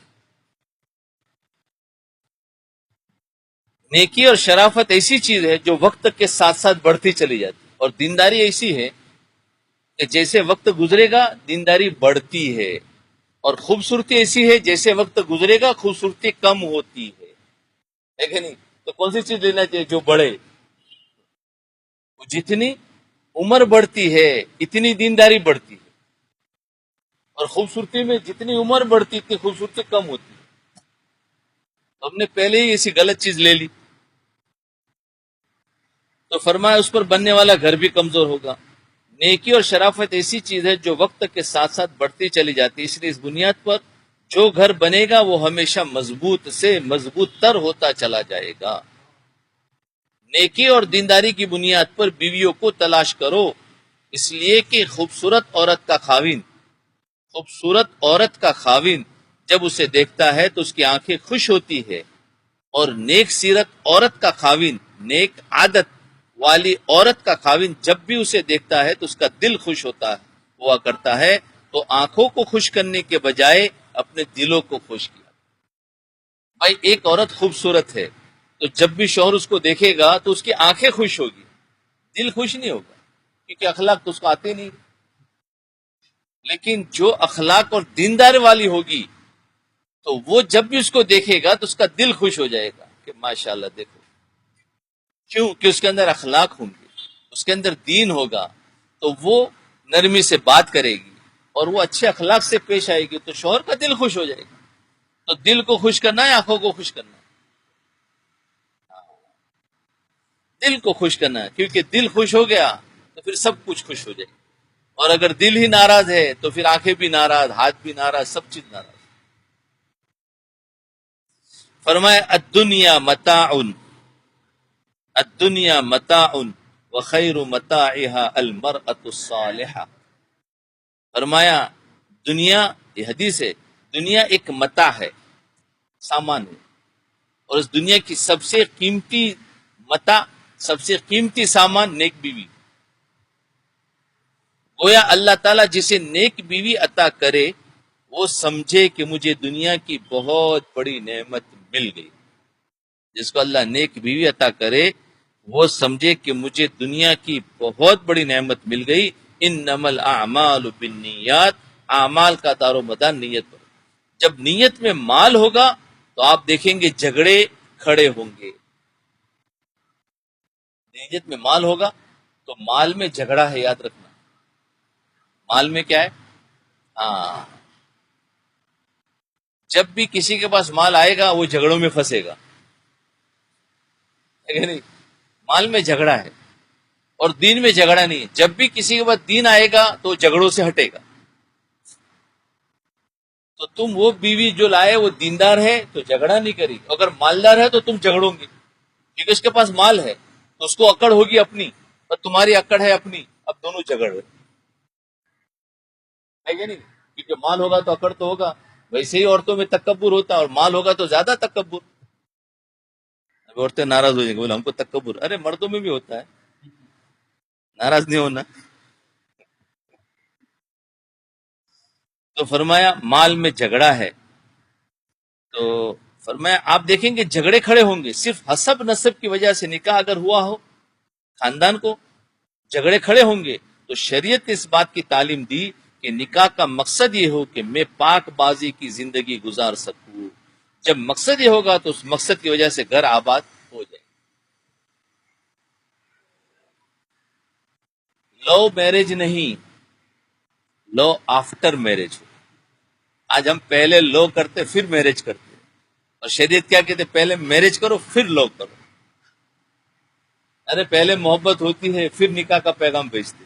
نیکی اور شرافت ایسی چیز ہے جو وقت کے ساتھ ساتھ بڑھتی چلی جاتی، اور دینداری ایسی ہے کہ جیسے وقت گزرے گا دینداری بڑھتی ہے، اور خوبصورتی ایسی ہے جیسے وقت گزرے گا خوبصورتی کم ہوتی ہے کہ نہیں؟ تو کون سی چیز لینا چاہیے جو بڑھے؟ وہ جتنی عمر بڑھتی ہے اتنی دینداری بڑھتی ہے، اور خوبصورتی میں جتنی عمر بڑھتی اتنی خوبصورتی کم ہوتی ہے. تو ہم نے پہلے ہی ایسی غلط چیز لے لی. تو فرمایا اس پر بننے والا گھر بھی کمزور ہوگا. نیکی اور شرافت ایسی چیز ہے جو وقت کے ساتھ ساتھ بڑھتی چلی جاتی ہے، اس لیے اس بنیاد پر جو گھر بنے گا وہ ہمیشہ مضبوط سے مضبوط تر ہوتا چلا جائے گا. نیکی اور دینداری کی بنیاد پر بیویوں کو تلاش کرو، اس لیے کہ خوبصورت عورت کا خاوند جب اسے دیکھتا ہے تو اس کی آنکھیں خوش ہوتی ہے، اور نیک سیرت عورت کا خاوند، نیک عادت والی عورت کا خاوند جب بھی اسے دیکھتا ہے تو اس کا دل خوش ہوا کرتا ہے. تو آنکھوں کو خوش کرنے کے بجائے اپنے دلوں کو خوش کیا. بھائی ایک عورت خوبصورت ہے تو جب بھی شوہر اس کو دیکھے گا تو اس کی آنکھیں خوش ہوگی، دل خوش نہیں ہوگا، کیونکہ اخلاق تو اس کو آتے نہیں. لیکن جو اخلاق اور دیندار والی ہوگی تو وہ جب بھی اس کو دیکھے گا تو اس کا دل خوش ہو جائے گا کہ ماشاءاللہ دیکھو. کیوں کہ اس کے اندر اخلاق ہوں گے، اس کے اندر دین ہوگا، تو وہ نرمی سے بات کرے گی اور وہ اچھے اخلاق سے پیش آئے گی تو شوہر کا دل خوش ہو جائے گا. تو دل کو خوش کرنا ہے، آنکھوں کو خوش کرنا ہے؟ دل کو خوش کرنا ہے، کیونکہ دل خوش ہو گیا تو پھر سب کچھ خوش ہو جائے گا. اور اگر دل ہی ناراض ہے تو پھر آنکھیں بھی ناراض، ہاتھ بھی ناراض، سب چیز ناراض. فرمایا الدنیا متاع، الدنیا متاع وخیر متاعها المرأة الصالحة. فرمایا دنیا، یہ حدیث ہے، دنیا ایک متاع ہے، سامان ہے، اور اس دنیا کی سب سے قیمتی متاع، سب سے قیمتی سامان نیک بیوی. گویا اللہ تعالیٰ جسے نیک بیوی عطا کرے وہ سمجھے کہ مجھے دنیا کی بہت بڑی نعمت مل گئی. جس کو اللہ نیک بیوی عطا کرے وہ سمجھے کہ مجھے دنیا کی بہت بڑی نعمت مل گئی. انما الاعمال بالنیات، اعمال کا دار و مدار نیت پر. جب نیت میں مال ہوگا تو آپ دیکھیں گے جھگڑے کھڑے ہوں گے. نیت میں مال ہوگا تو مال میں جھگڑا ہے، یاد رکھنا. مال میں کیا ہے؟ ہاں، جب بھی کسی کے پاس مال آئے گا وہ جھگڑوں میں پھنسے گا، ہے کہ نہیں؟ مال میں جھگڑا ہے اور دین میں جھگڑا نہیں ہے. جب بھی کسی کے پاس دین آئے گا تو جھگڑوں سے ہٹے گا. تو تم وہ بیوی جو لائے وہ دیندار ہے تو جھگڑا نہیں کری، اگر مالدار ہے تو تم جھگڑو گے، کیونکہ اس کے پاس مال ہے تو اس کو اکڑ ہوگی اپنی اور تمہاری اکڑ ہے اپنی، اب دونوں جھگڑ رہے، ہے کہ نہیں؟ کیونکہ مال ہوگا تو اکڑ تو ہوگا. ویسے ہی عورتوں میں تکبر ہوتا ہے اور مال ہوگا تو زیادہ تکبر. اب عورتیں ناراض ہو جائیں گے، بولے ہم کو تکبر، ارے مردوں میں بھی ہوتا ہے، ناراض نہیں ہونا. تو فرمایا مال میں جھگڑا ہے. تو فرمایا آپ دیکھیں گے جھگڑے کھڑے ہوں گے، صرف حسب نسب کی وجہ سے نکاح اگر ہوا ہو خاندان کو جھگڑے کھڑے ہوں گے. تو شریعت نے اس بات کی تعلیم دی کہ نکاح کا مقصد یہ ہو کہ میں پاک بازی کی زندگی گزار سکوں. جب مقصد یہ ہوگا تو اس مقصد کی وجہ سے گھر آباد ہو جائے. لو میرج نہیں، لو آفٹر میرج ہو. آج ہم پہلے لو کرتے پھر میرج کرتے، اور شریعت کیا کہتے؟ پہلے میرج کرو پھر لو کرو. ارے پہلے محبت ہوتی ہے پھر نکاح کا پیغام بھیجتے،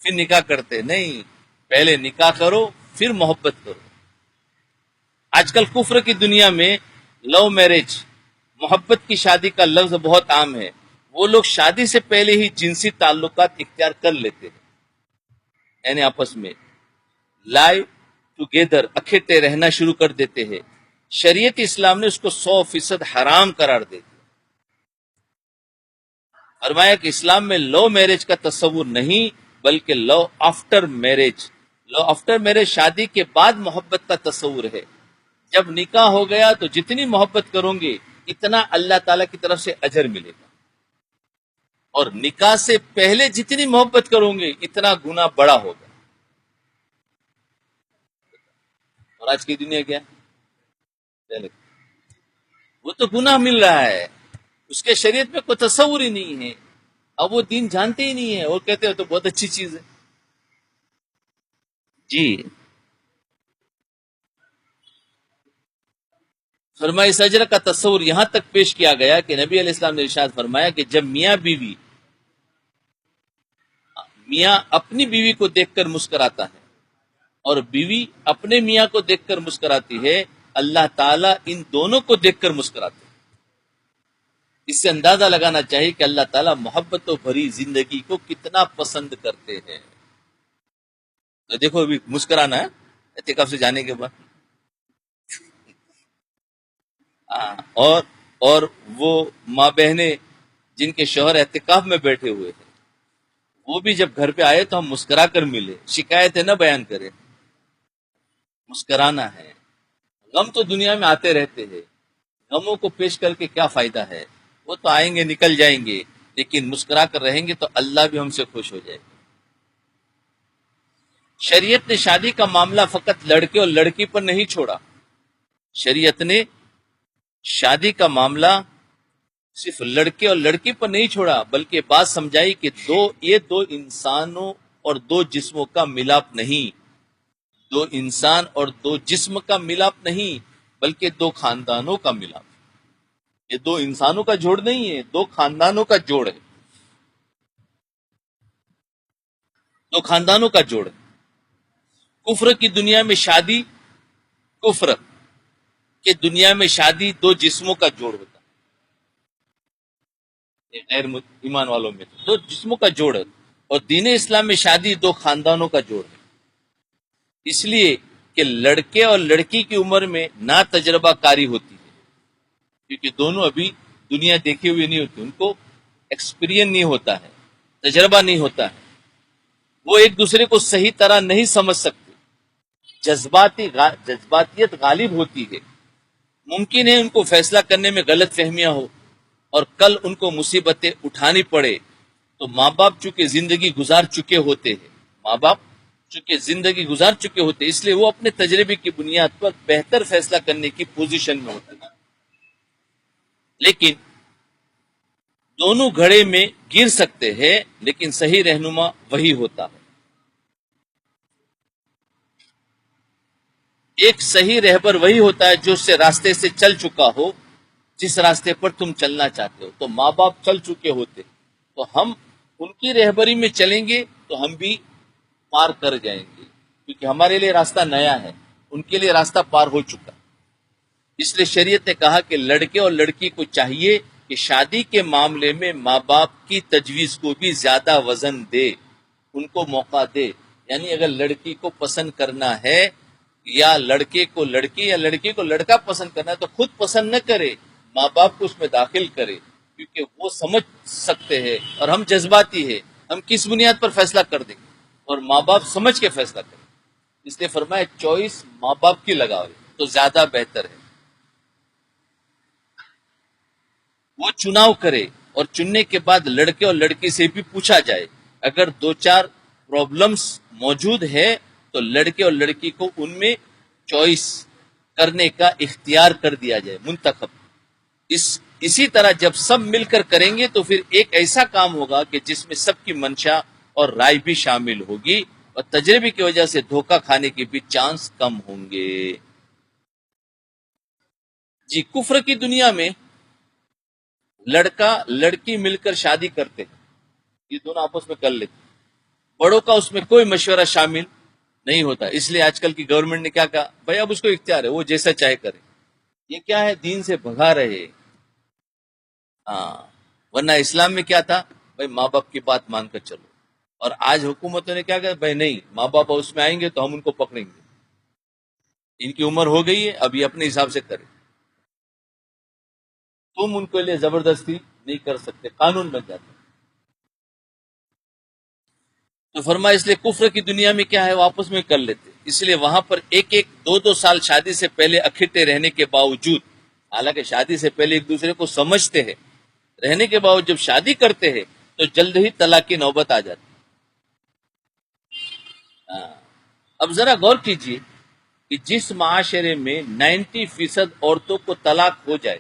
پھر نکاح کرتے نہیں. پہلے نکاح کرو پھر محبت کرو. آج کل کفر کی دنیا میں لو میرج، محبت کی شادی کا لفظ بہت عام ہے. وہ لوگ شادی سے پہلے ہی جنسی تعلقات اختیار کر لیتے ہیں، یعنی آپس میں لائف ٹوگیدر اکٹھے رہنا شروع کر دیتے ہیں. شریعت اسلام نے اس کو 100% حرام قرار دے دیا. فرمایا کہ اسلام میں لو میرج کا تصور نہیں بلکہ لو آفٹر میرج، لو آفٹر میرج شادی کے بعد محبت کا تصور ہے. جب نکاح ہو گیا تو جتنی محبت کرو گے اتنا اللہ تعالی کی طرف سے اجر ملے گا، اور نکاح سے پہلے جتنی محبت کرو گے اتنا گنا بڑا ہوگا. اور آج کی دنیا کیا ہے؟ وہ تو گناہ مل رہا ہے، اس کے شریعت میں کوئی تصور ہی نہیں ہے. اب وہ دین جانتے ہی نہیں ہے اور کہتے ہیں تو بہت اچھی چیز ہے. جی فرمایا اس اجر کا تصور یہاں تک پیش کیا گیا کہ نبی علیہ السلام نے ارشاد فرمایا کہ جب میاں اپنی بیوی کو دیکھ کر مسکراتا ہے اور بیوی اپنے میاں کو دیکھ کر مسکراتی ہے، اللہ تعالیٰ ان دونوں کو دیکھ کر مسکراتے ہیں. اس سے اندازہ لگانا چاہیے کہ اللہ تعالیٰ محبت و بھری زندگی کو کتنا پسند کرتے ہیں. تو دیکھو ابھی مسکرانا ہے اعتکاف سے جانے کے بعد. اور اور وہ ماں بہنیں جن کے شوہر اعتکاف میں بیٹھے ہوئے ہیں، وہ بھی جب گھر پہ آئے تو ہم مسکرا کر ملے، شکایتیں نہ بیان کریں، مسکرانا ہے. غم تو دنیا میں آتے رہتے ہیں، غموں کو پیش کر کے کیا فائدہ ہے؟ وہ تو آئیں گے نکل جائیں گے، لیکن مسکرا کر رہیں گے تو اللہ بھی ہم سے خوش ہو جائے گا. شریعت نے شادی کا معاملہ فقط لڑکے اور لڑکی پر نہیں چھوڑا. شریعت نے شادی کا معاملہ صرف لڑکے اور لڑکی پر نہیں چھوڑا، بلکہ بات سمجھائی کہ یہ دو انسانوں اور دو جسموں کا ملاپ نہیں، دو انسان اور دو جسم کا ملاپ نہیں، بلکہ دو خاندانوں کا ملاپ. یہ دو انسانوں کا جوڑ نہیں ہے، دو خاندانوں کا جوڑ ہے، دو خاندانوں کا جوڑ ہے. کفر کی دنیا میں شادی کفر کہ دنیا میں شادی دو جسموں کا جوڑ ہوتا ہے، غیر ایمان والوں میں تو دو جسموں کا جوڑ ہے، اور دین اسلام میں شادی دو خاندانوں کا جوڑ ہے. اس لیے کہ لڑکے اور لڑکی کی عمر میں نا تجربہ کاری ہوتی ہے، کیونکہ دونوں ابھی دنیا دیکھی ہوئی نہیں ہوتی، ان کو ایکسپیرینس نہیں ہوتا ہے، تجربہ نہیں ہوتا ہے، وہ ایک دوسرے کو صحیح طرح نہیں سمجھ سکتے، جذباتیت غالب ہوتی ہے. ممکن ہے ان کو فیصلہ کرنے میں غلط فہمیاں ہو اور کل ان کو مصیبتیں اٹھانی پڑے. تو ماں باپ چونکہ زندگی گزار چکے ہوتے ہیں، ماں باپ چونکہ زندگی گزار چکے ہوتے ہیں، اس لیے وہ اپنے تجربے کی بنیاد پر بہتر فیصلہ کرنے کی پوزیشن میں ہوتے ہیں. لیکن دونوں گھڑے میں گر سکتے ہیں، لیکن صحیح رہنما وہی ہوتا ہے. ایک صحیح رہبر وہی ہوتا ہے جو اس سے راستے سے چل چکا ہو جس راستے پر تم چلنا چاہتے ہو. تو ماں باپ چل چکے ہوتے تو ہم ان کی رہبری میں چلیں گے تو ہم بھی پار کر جائیں گے، کیونکہ ہمارے لیے راستہ نیا ہے، ان کے لیے راستہ پار ہو چکا. اس لیے شریعت نے کہا کہ لڑکے اور لڑکی کو چاہیے کہ شادی کے معاملے میں ماں باپ کی تجویز کو بھی زیادہ وزن دے، ان کو موقع دے. یعنی اگر لڑکی کو پسند کرنا ہے یا لڑکے کو لڑکی یا لڑکی کو لڑکا پسند کرنا ہے تو خود پسند نہ کرے، ماں باپ کو اس میں داخل کرے، کیونکہ وہ سمجھ سکتے ہیں اور ہم جذباتی ہیں، ہم کس بنیاد پر فیصلہ کر دیں گے، اور ماں باپ سمجھ کے فیصلہ کریں. اس لیے فرمایا چوائس ماں باپ کی لگاؤ تو زیادہ بہتر ہے. وہ چناؤ کرے اور چننے کے بعد لڑکے اور لڑکی سے بھی پوچھا جائے. اگر دو چار پرابلمز موجود ہے تو لڑکے اور لڑکی کو ان میں چوائس کرنے کا اختیار کر دیا جائے، منتخب. اسی طرح جب سب مل کر کریں گے تو پھر ایک ایسا کام ہوگا کہ جس میں سب کی منشا اور رائے بھی شامل ہوگی، اور تجربے کی وجہ سے دھوکہ کھانے کے بھی چانس کم ہوں گے. جی کفر کی دنیا میں لڑکا لڑکی مل کر شادی کرتے ہیں، یہ دونوں آپس میں کر لیتے، بڑوں کا اس میں کوئی مشورہ شامل نہیں ہوتا. اس لیے آج کل کی گورنمنٹ نے کیا کہا، بھائی اب اس کو اختیار ہے، وہ جیسا چاہے کرے. یہ کیا ہے، دین سے بھگا رہے. ہاں ورنہ اسلام میں کیا تھا، بھائی ماں باپ کی بات مان کر چلو. اور آج حکومتوں نے کیا کہا، بھائی نہیں، ماں باپ اس میں آئیں گے تو ہم ان کو پکڑیں گے، ان کی عمر ہو گئی ہے اب یہ اپنے حساب سے کریں. تم ان کے لیے زبردستی نہیں کر سکتے، قانون بن جاتا. تو فرمایا اس لیے کفر کی دنیا میں کیا ہے، وہ آپس میں کر لیتے. اس لیے وہاں پر ایک ایک دو دو سال شادی سے پہلے اکٹھے رہنے کے باوجود، حالانکہ شادی سے پہلے ایک دوسرے کو سمجھتے ہیں، رہنے کے باوجود جب شادی کرتے ہیں تو جلد ہی طلاق کی نوبت آ جاتی. ہاں. اب ذرا غور کیجیے کہ جس معاشرے میں 90% عورتوں کو طلاق ہو جائے،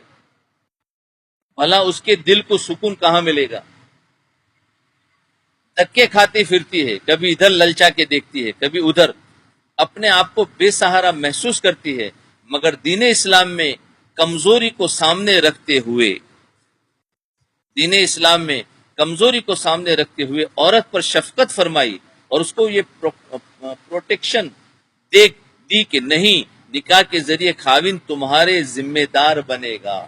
بھلا اس کے دل کو سکون کہاں ملے گا؟ دھکے کھاتی پھرتی ہے، کبھی ادھر للچا کے دیکھتی ہے، کبھی ادھر، اپنے آپ کو بے سہارا محسوس کرتی ہے، مگر دین اسلام میں کمزوری کو سامنے رکھتے ہوئے، دین اسلام میں کمزوری کو سامنے رکھتے ہوئے عورت پر شفقت فرمائی اور اس کو یہ پروٹیکشن دے دی کہ نہیں، نکاح کے ذریعے خاوند تمہارے ذمہ دار بنے گا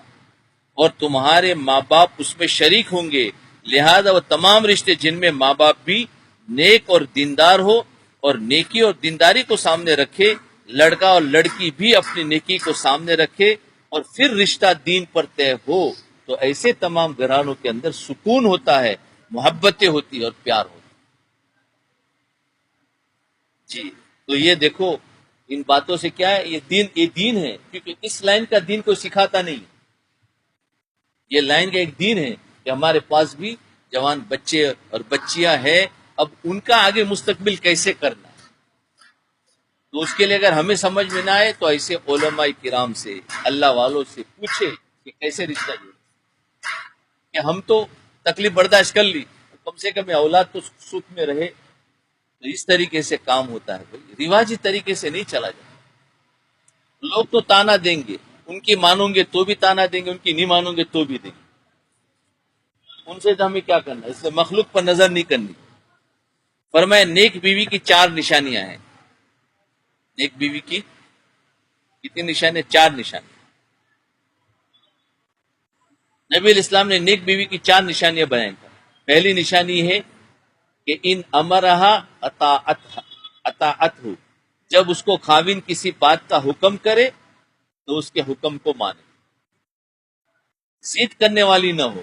اور تمہارے ماں باپ اس میں شریک ہوں گے، لہذا وہ تمام رشتے جن میں ماں باپ بھی نیک اور دیندار ہو اور نیکی اور دینداری کو سامنے رکھے، لڑکا اور لڑکی بھی اپنی نیکی کو سامنے رکھے اور پھر رشتہ دین پر طے ہو، تو ایسے تمام گھرانوں کے اندر سکون ہوتا ہے، محبتیں ہوتی اور پیار ہوتا جی۔ تو یہ دیکھو ان باتوں سے کیا ہے، یہ دین ہے، کیونکہ اس لائن کا دین کوئی سکھاتا نہیں، یہ لائن کا ایک دین ہے کہ ہمارے پاس بھی جوان بچے اور بچیاں ہیں، اب ان کا آگے مستقبل کیسے کرنا ہے، تو اس کے لیے اگر ہمیں سمجھ میں نہ آئے تو ایسے علماء کرام سے، اللہ والوں سے پوچھے کہ کیسے رشتہ جوڑے، کہ ہم تو تکلیف برداشت کر لی، کم سے کم یہ اولاد تو سکھ میں رہے، تو اس طریقے سے کام ہوتا ہے بھائی، رواجی طریقے سے نہیں چلا جاتا۔ لوگ تو تانا دیں گے، ان کی مانوں گے تو بھی تانا دیں گے، ان کی نہیں مانوں گے تو بھی دیں گے، ان سے تو ہمیں کیا کرنا ہے، اس سے مخلوق پر نظر نہیں کرنی۔ فرمایا نیک بیوی کی چار نشانیاں ہیں، نیک بیوی کی کتنی نشانیاں؟ چار نشانیاں۔ نبی علیہ السلام نے نیک بیوی کی چار نشانیاں بیان کر۔ پہلی نشانی ہے کہ ان امرہا اطاعت ہو، جب اس کو خاوند کسی بات کا حکم کرے تو اس کے حکم کو مانے، ضد کرنے والی نہ ہو۔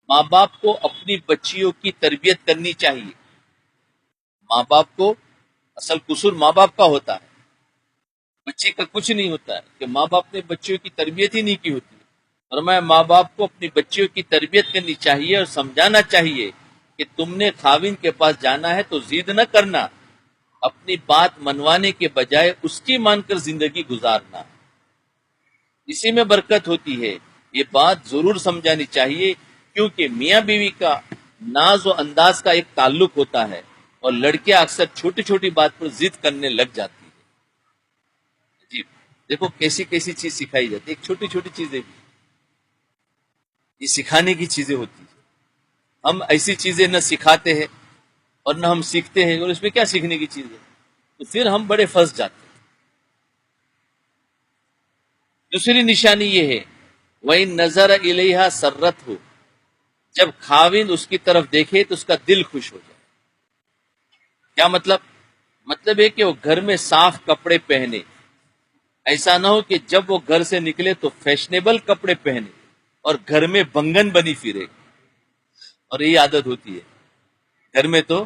ماں باپ کو اپنی بچیوں کی تربیت کرنی چاہیے، ماں باپ کو، اصل قصور ماں باپ کا ہوتا ہے، بچے کا کچھ نہیں ہوتا ہے کہ ماں باپ نے بچیوں کی تربیت ہی نہیں کی ہوتی ہے۔ فرمایا ماں باپ کو اپنی بچیوں کی تربیت کرنی چاہیے اور سمجھانا چاہیے کہ تم نے خاوند کے پاس جانا ہے تو ضد نہ کرنا، اپنی بات منوانے کے بجائے اس کی مان کر زندگی گزارنا، اسی میں برکت ہوتی ہے، یہ بات ضرور سمجھانی چاہیے، کیونکہ میاں بیوی کا ناز و انداز کا ایک تعلق ہوتا ہے اور لڑکیاں اکثر چھوٹی چھوٹی بات پر ضد کرنے لگ جاتی ہیں۔ جی، دیکھو کیسی کیسی چیز سکھائی جاتی ہے، ایک چھوٹی چھوٹی چیزیں بھی یہ سکھانے کی چیزیں ہوتی ہیں، ہم ایسی چیزیں نہ سکھاتے ہیں اور نہ ہم سیکھتے ہیں، اور اس میں کیا سیکھنے کی چیز ہے، تو پھر ہم بڑے پھنس جاتے ہیں۔ دوسری نشانی یہ ہے وَإِن نَظَرَ إِلَيْهَا سَرَّتْهُ، جب خاوند اس کی طرف دیکھے تو اس کا دل خوش ہو جائے۔ کیا مطلب؟ مطلب ہے کہ وہ گھر میں صاف کپڑے پہنے، ایسا نہ ہو کہ جب وہ گھر سے نکلے تو فیشنیبل کپڑے پہنے اور گھر میں بنگن بنی پھرے، اور یہی عادت ہوتی ہے گھر میں، تو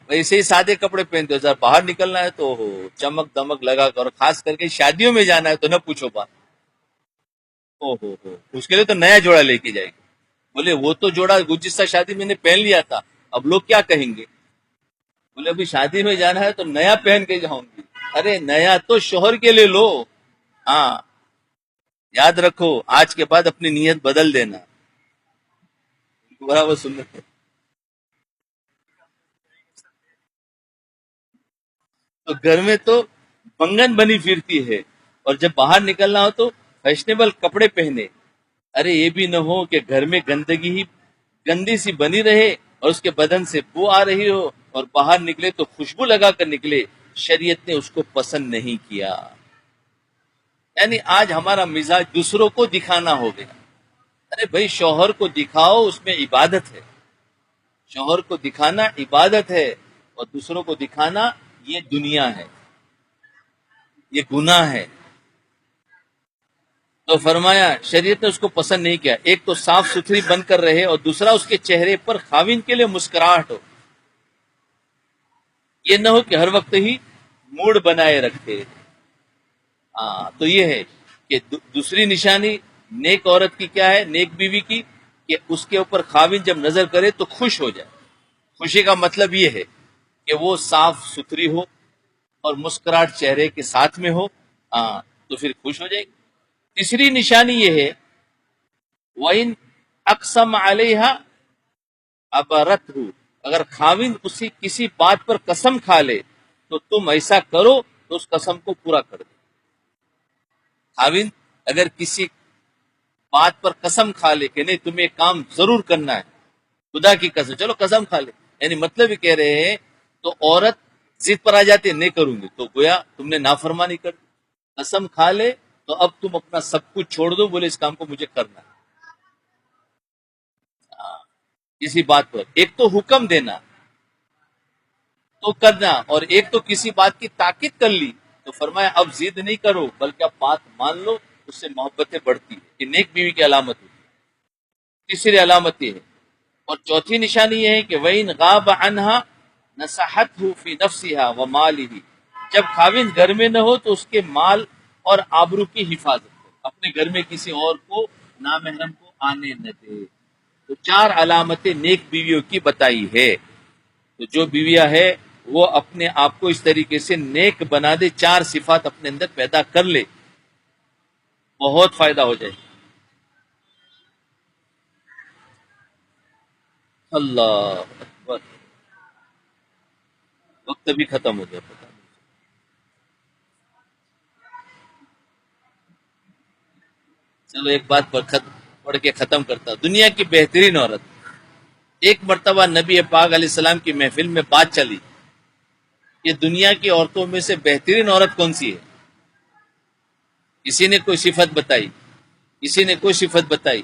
ایسے ہی سادے کپڑے پہنتے ہو، ذرا باہر نکلنا ہے تو چمک دمک لگا کر، اور خاص کر کے شادیوں میں جانا ہے تو نہ پوچھو بات، اس کے لیے تو نیا جوڑا لے کے جائے گی، بولے وہ تو جوڑا گزشتہ شادی میں نے پہن لیا تھا، اب لوگ کیا کہیں گے، بولے ابھی شادی میں جانا ہے تو نیا پہن کے جاؤں گی، ارے نیا تو شوہر کے لیے لو، ہاں یاد رکھو آج کے بعد اپنی نیت بدل دینا، برابر سننا۔ تو گھر میں تو بنگن بنی پھرتی ہے، اور جب باہر نکلنا ہو تو فیشنیبل کپڑے پہنے، ارے یہ بھی نہ ہو کہ گھر میں گندگی ہی گندی سی بنی رہے اور اس کے بدن سے بو آ رہی ہو، اور باہر نکلے تو خوشبو لگا کر نکلے، شریعت نے اس کو پسند نہیں کیا۔ یعنی آج ہمارا مزاج دوسروں کو دکھانا ہو گیا، ارے بھائی شوہر کو دکھاؤ، اس میں عبادت ہے، شوہر کو دکھانا عبادت ہے، اور دوسروں کو دکھانا یہ دنیا ہے، یہ گناہ ہے۔ تو فرمایا شریعت نے اس کو پسند نہیں کیا، ایک تو صاف ستھری بن کر رہے اور دوسرا اس کے چہرے پر خاوند کے لیے مسکراہٹ ہو، یہ نہ ہو کہ ہر وقت ہی موڈ بنائے رکھے۔ ہاں تو یہ ہے کہ دوسری نشانی نیک عورت کی کیا ہے، نیک بیوی کی، کہ اس کے اوپر خاوند جب نظر کرے تو خوش ہو جائے۔ خوشی کا مطلب یہ ہے کہ وہ صاف ستھری ہو اور مسکراہٹ چہرے کے ساتھ میں ہو، ہاں تو پھر خوش ہو جائے گی۔ تیسری نشانی یہ ہے وَإِنْ أَقْسَمَ عَلَيْهَا أَبَرَتْهُ، اگر خاوند اسی کسی بات پر قسم کھا لے تو تم ایسا کرو تو اس قسم کو پورا کر دو. خاوند اگر کسی بات پر قسم کھا لے کہ نہیں تمہیں کام ضرور کرنا ہے، خدا کی قسم، چلو قسم کھا لے، یعنی مطلب یہ کہہ رہے ہیں، تو عورت ضد پر آ جاتی ہے نہیں کروں گی، تو گویا تم نے نافرمانی کر دی. قسم کھا لے تو اب تم اپنا سب کچھ چھوڑ دو، بولے اس کام کو مجھے کرنا ہے. کسی بات پر ایک تو حکم دینا تو کرنا، اور ایک تو کسی بات کی تاکید کر لی تو فرمایا اب ضد نہیں کرو بلکہ اب بات مان لو، اس سے محبتیں بڑھتی ہے. یہ نیک بیوی کی علامت ہوتی ہے. تیسری علامت یہ ہے، اور چوتھی نشانی یہ ہے کہ وَإِنْ غَابَ عَنْهَا نَصَحَتْهُ فِي نَفْسِهَا وَمَالِهِ. جب خاوند گھر میں نہ ہو تو اس کے مال اور آبرو کی حفاظت کرے، اپنے گھر میں کسی اور کو، نامحرم کو آنے نہ دے. تو چار علامتیں نیک بیویوں کی بتائی ہے. تو جو بیویاں ہے وہ اپنے آپ کو اس طریقے سے نیک بنا دے، چار صفات اپنے اندر پیدا کر لے، بہت فائدہ ہو جائے. اللہ اکبر، وقت بھی ختم ہو گیا پتہ نہیں. چلو ایک بات پڑھ کے ختم کرتا. دنیا کی بہترین عورت. ایک مرتبہ نبی پاک علیہ السلام کی محفل میں بات چلی کہ دنیا کی عورتوں میں سے بہترین عورت کون سی ہے. کسی نے کوئی صفت بتائی، کسی نے کوئی صفت بتائی.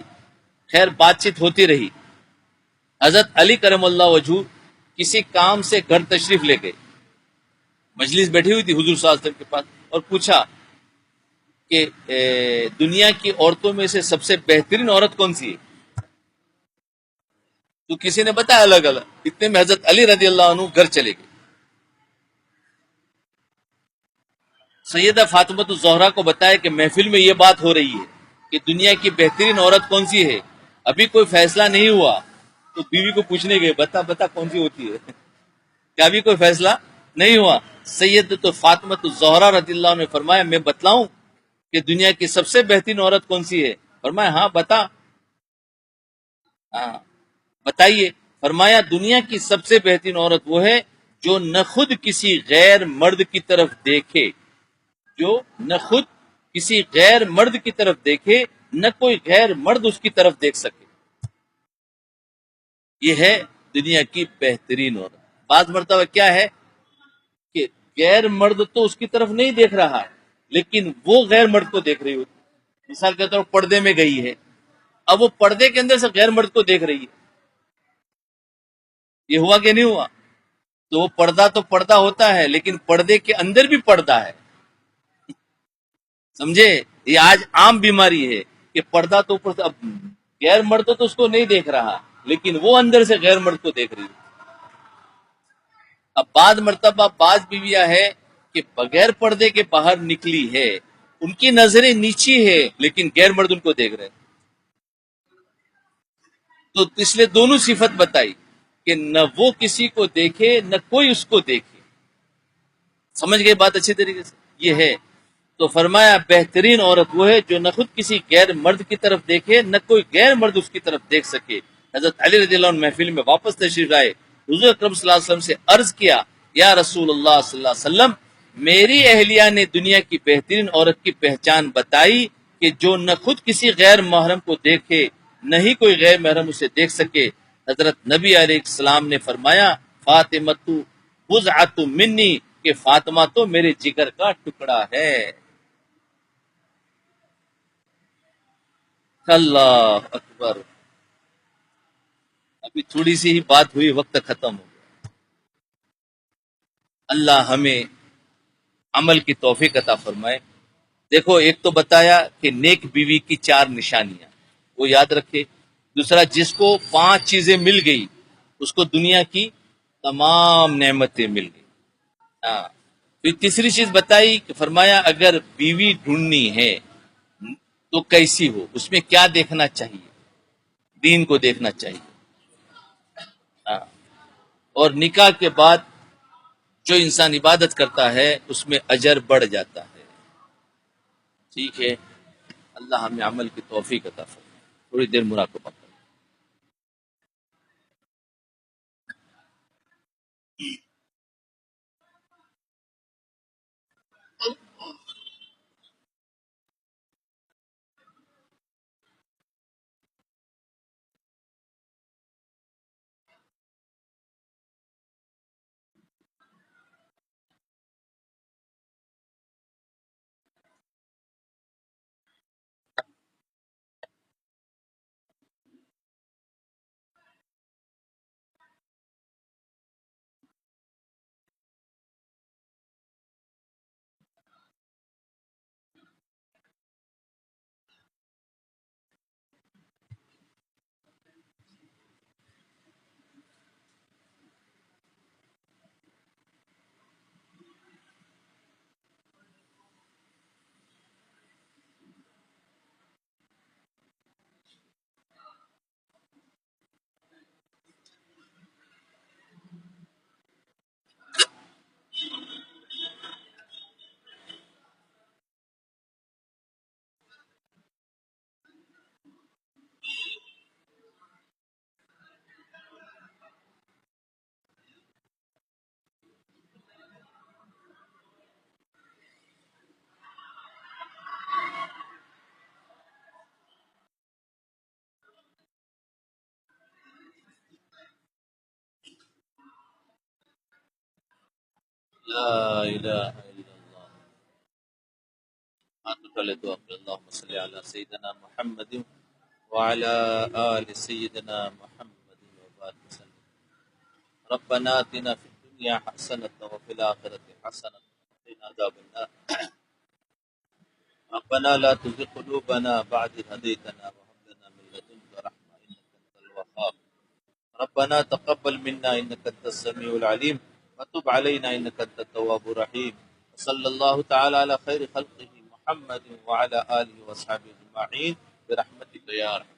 خیر بات چیت ہوتی رہی. حضرت علی کرم اللہ وجہ کسی کام سے گھر تشریف لے گئے. مجلس بیٹھی ہوئی تھی حضور صلی اللہ علیہ وسلم کے پاس، اور پوچھا کہ دنیا کی عورتوں میں سے سب سے بہترین عورت کون سی ہے. تو کسی نے بتایا الگ الگ. اتنے میں حضرت علی رضی اللہ عنہ گھر چلے گئے. سیدہ فاطمہ الزہرا کو بتایا کہ محفل میں یہ بات ہو رہی ہے کہ دنیا کی بہترین عورت کون سی ہے. ابھی کوئی فیصلہ نہیں ہوا تو بیوی کو پوچھنے گئے بتا بتا کون سی ہوتی ہے. کیا ابھی کوئی فیصلہ نہیں ہوا. سیدہ فاطمہ الزہرا رضی اللہ عنہ نے فرمایا میں بتلاؤں کہ دنیا کی سب سے بہترین عورت کون سی ہے. فرمایا ہاں بتا. ہاں بتائیے. فرمایا دنیا کی سب سے بہترین عورت وہ ہے جو نہ خود کسی غیر مرد کی طرف دیکھے، جو نہ خود کسی غیر مرد کی طرف دیکھے، نہ کوئی غیر مرد اس کی طرف دیکھ سکے. یہ ہے دنیا کی بہترین عورت. بعض مرتبہ کیا ہے کہ غیر مرد تو اس کی طرف نہیں دیکھ رہا ہے لیکن وہ غیر مرد کو دیکھ رہی ہوتی. مثال کے طور پر پردے میں گئی ہے، اب وہ پردے کے اندر سے غیر مرد کو دیکھ رہی ہے. یہ ہوا کہ نہیں ہوا؟ تو وہ پردہ تو پردہ ہوتا ہے لیکن پردے کے اندر بھی پردہ ہے. سمجھے؟ یہ آج عام بیماری ہے کہ پردہ تو اوپر سے، اب غیر مرد تو اس کو نہیں دیکھ رہا لیکن وہ اندر سے غیر مرد کو دیکھ رہی ہے. اب بعض مرتبہ بعض بیویاں ہے کہ بغیر پردے کے باہر نکلی ہے، ان کی نظریں نیچی ہے لیکن غیر مرد ان کو دیکھ رہے. تو اس لیے دونوں صفت بتائی کہ نہ وہ کسی کو دیکھے نہ کوئی اس کو دیکھے. سمجھ گئے بات اچھی طریقے سے؟ یہ ہے. تو فرمایا بہترین عورت وہ ہے جو نہ خود کسی غیر مرد کی طرف دیکھے نہ کوئی غیر مرد اس کی طرف دیکھ سکے. حضرت علی رضی اللہ عنہ محفل میں واپس تشریف لائے. حضور اکرم صلی اللہ علیہ وسلم سے عرض کیا یا رسول اللہ صلی اللہ علیہ وسلم، میری اہلیہ نے دنیا کی بہترین عورت کی پہچان بتائی کہ جو نہ خود کسی غیر محرم کو دیکھے نہ ہی کوئی غیر محرم اسے دیکھ سکے. حضرت نبی علیہ السلام نے فرمایا فاطمہ بضعۃ منی، کہ فاطمہ تو میرے جگر کا ٹکڑا ہے. اللہ اکبر. ابھی تھوڑی سی ہی بات ہوئی، وقت ختم ہو گیا. اللہ ہمیں عمل کی توفیق عطا فرمائے. دیکھو ایک تو بتایا کہ نیک بیوی کی چار نشانیاں، وہ یاد رکھے. دوسرا جس کو پانچ چیزیں مل گئی اس کو دنیا کی تمام نعمتیں مل گئی. ہاں. پھر تیسری چیز بتائی کہ فرمایا اگر بیوی ڈھونڈنی ہے تو کیسی ہو، اس میں کیا دیکھنا چاہیے، دین کو دیکھنا چاہیے. ہاں. اور نکاح کے بعد جو انسان عبادت کرتا ہے اس میں اجر بڑھ جاتا ہے. ٹھیک ہے. اللہ ہمیں عمل کی توفیق عطا فرمائے. تھوڑی دیر مراقبہ کریں. لا إله إلا الله. أنت تلد اللهم صل على سيدنا محمد وعلى آل سيدنا محمد وبارك وسلم. ربنا آتنا في الدنيا حسنة وفي الآخرة حسنة وقنا عذاب النار. ربنا لا تزغ قلوبنا بعد إذ هديتنا وهب لنا من لدنك رحمة إنك أنت الوهاب. ربنا تقبل منا إنك أنت السميع العليم وتب علينا إنك أنت التواب الرحيم. وصلى الله تعالى على خير خلقه محمد وعلى آله وصحبه أجمعين برحمتك يا أرحم.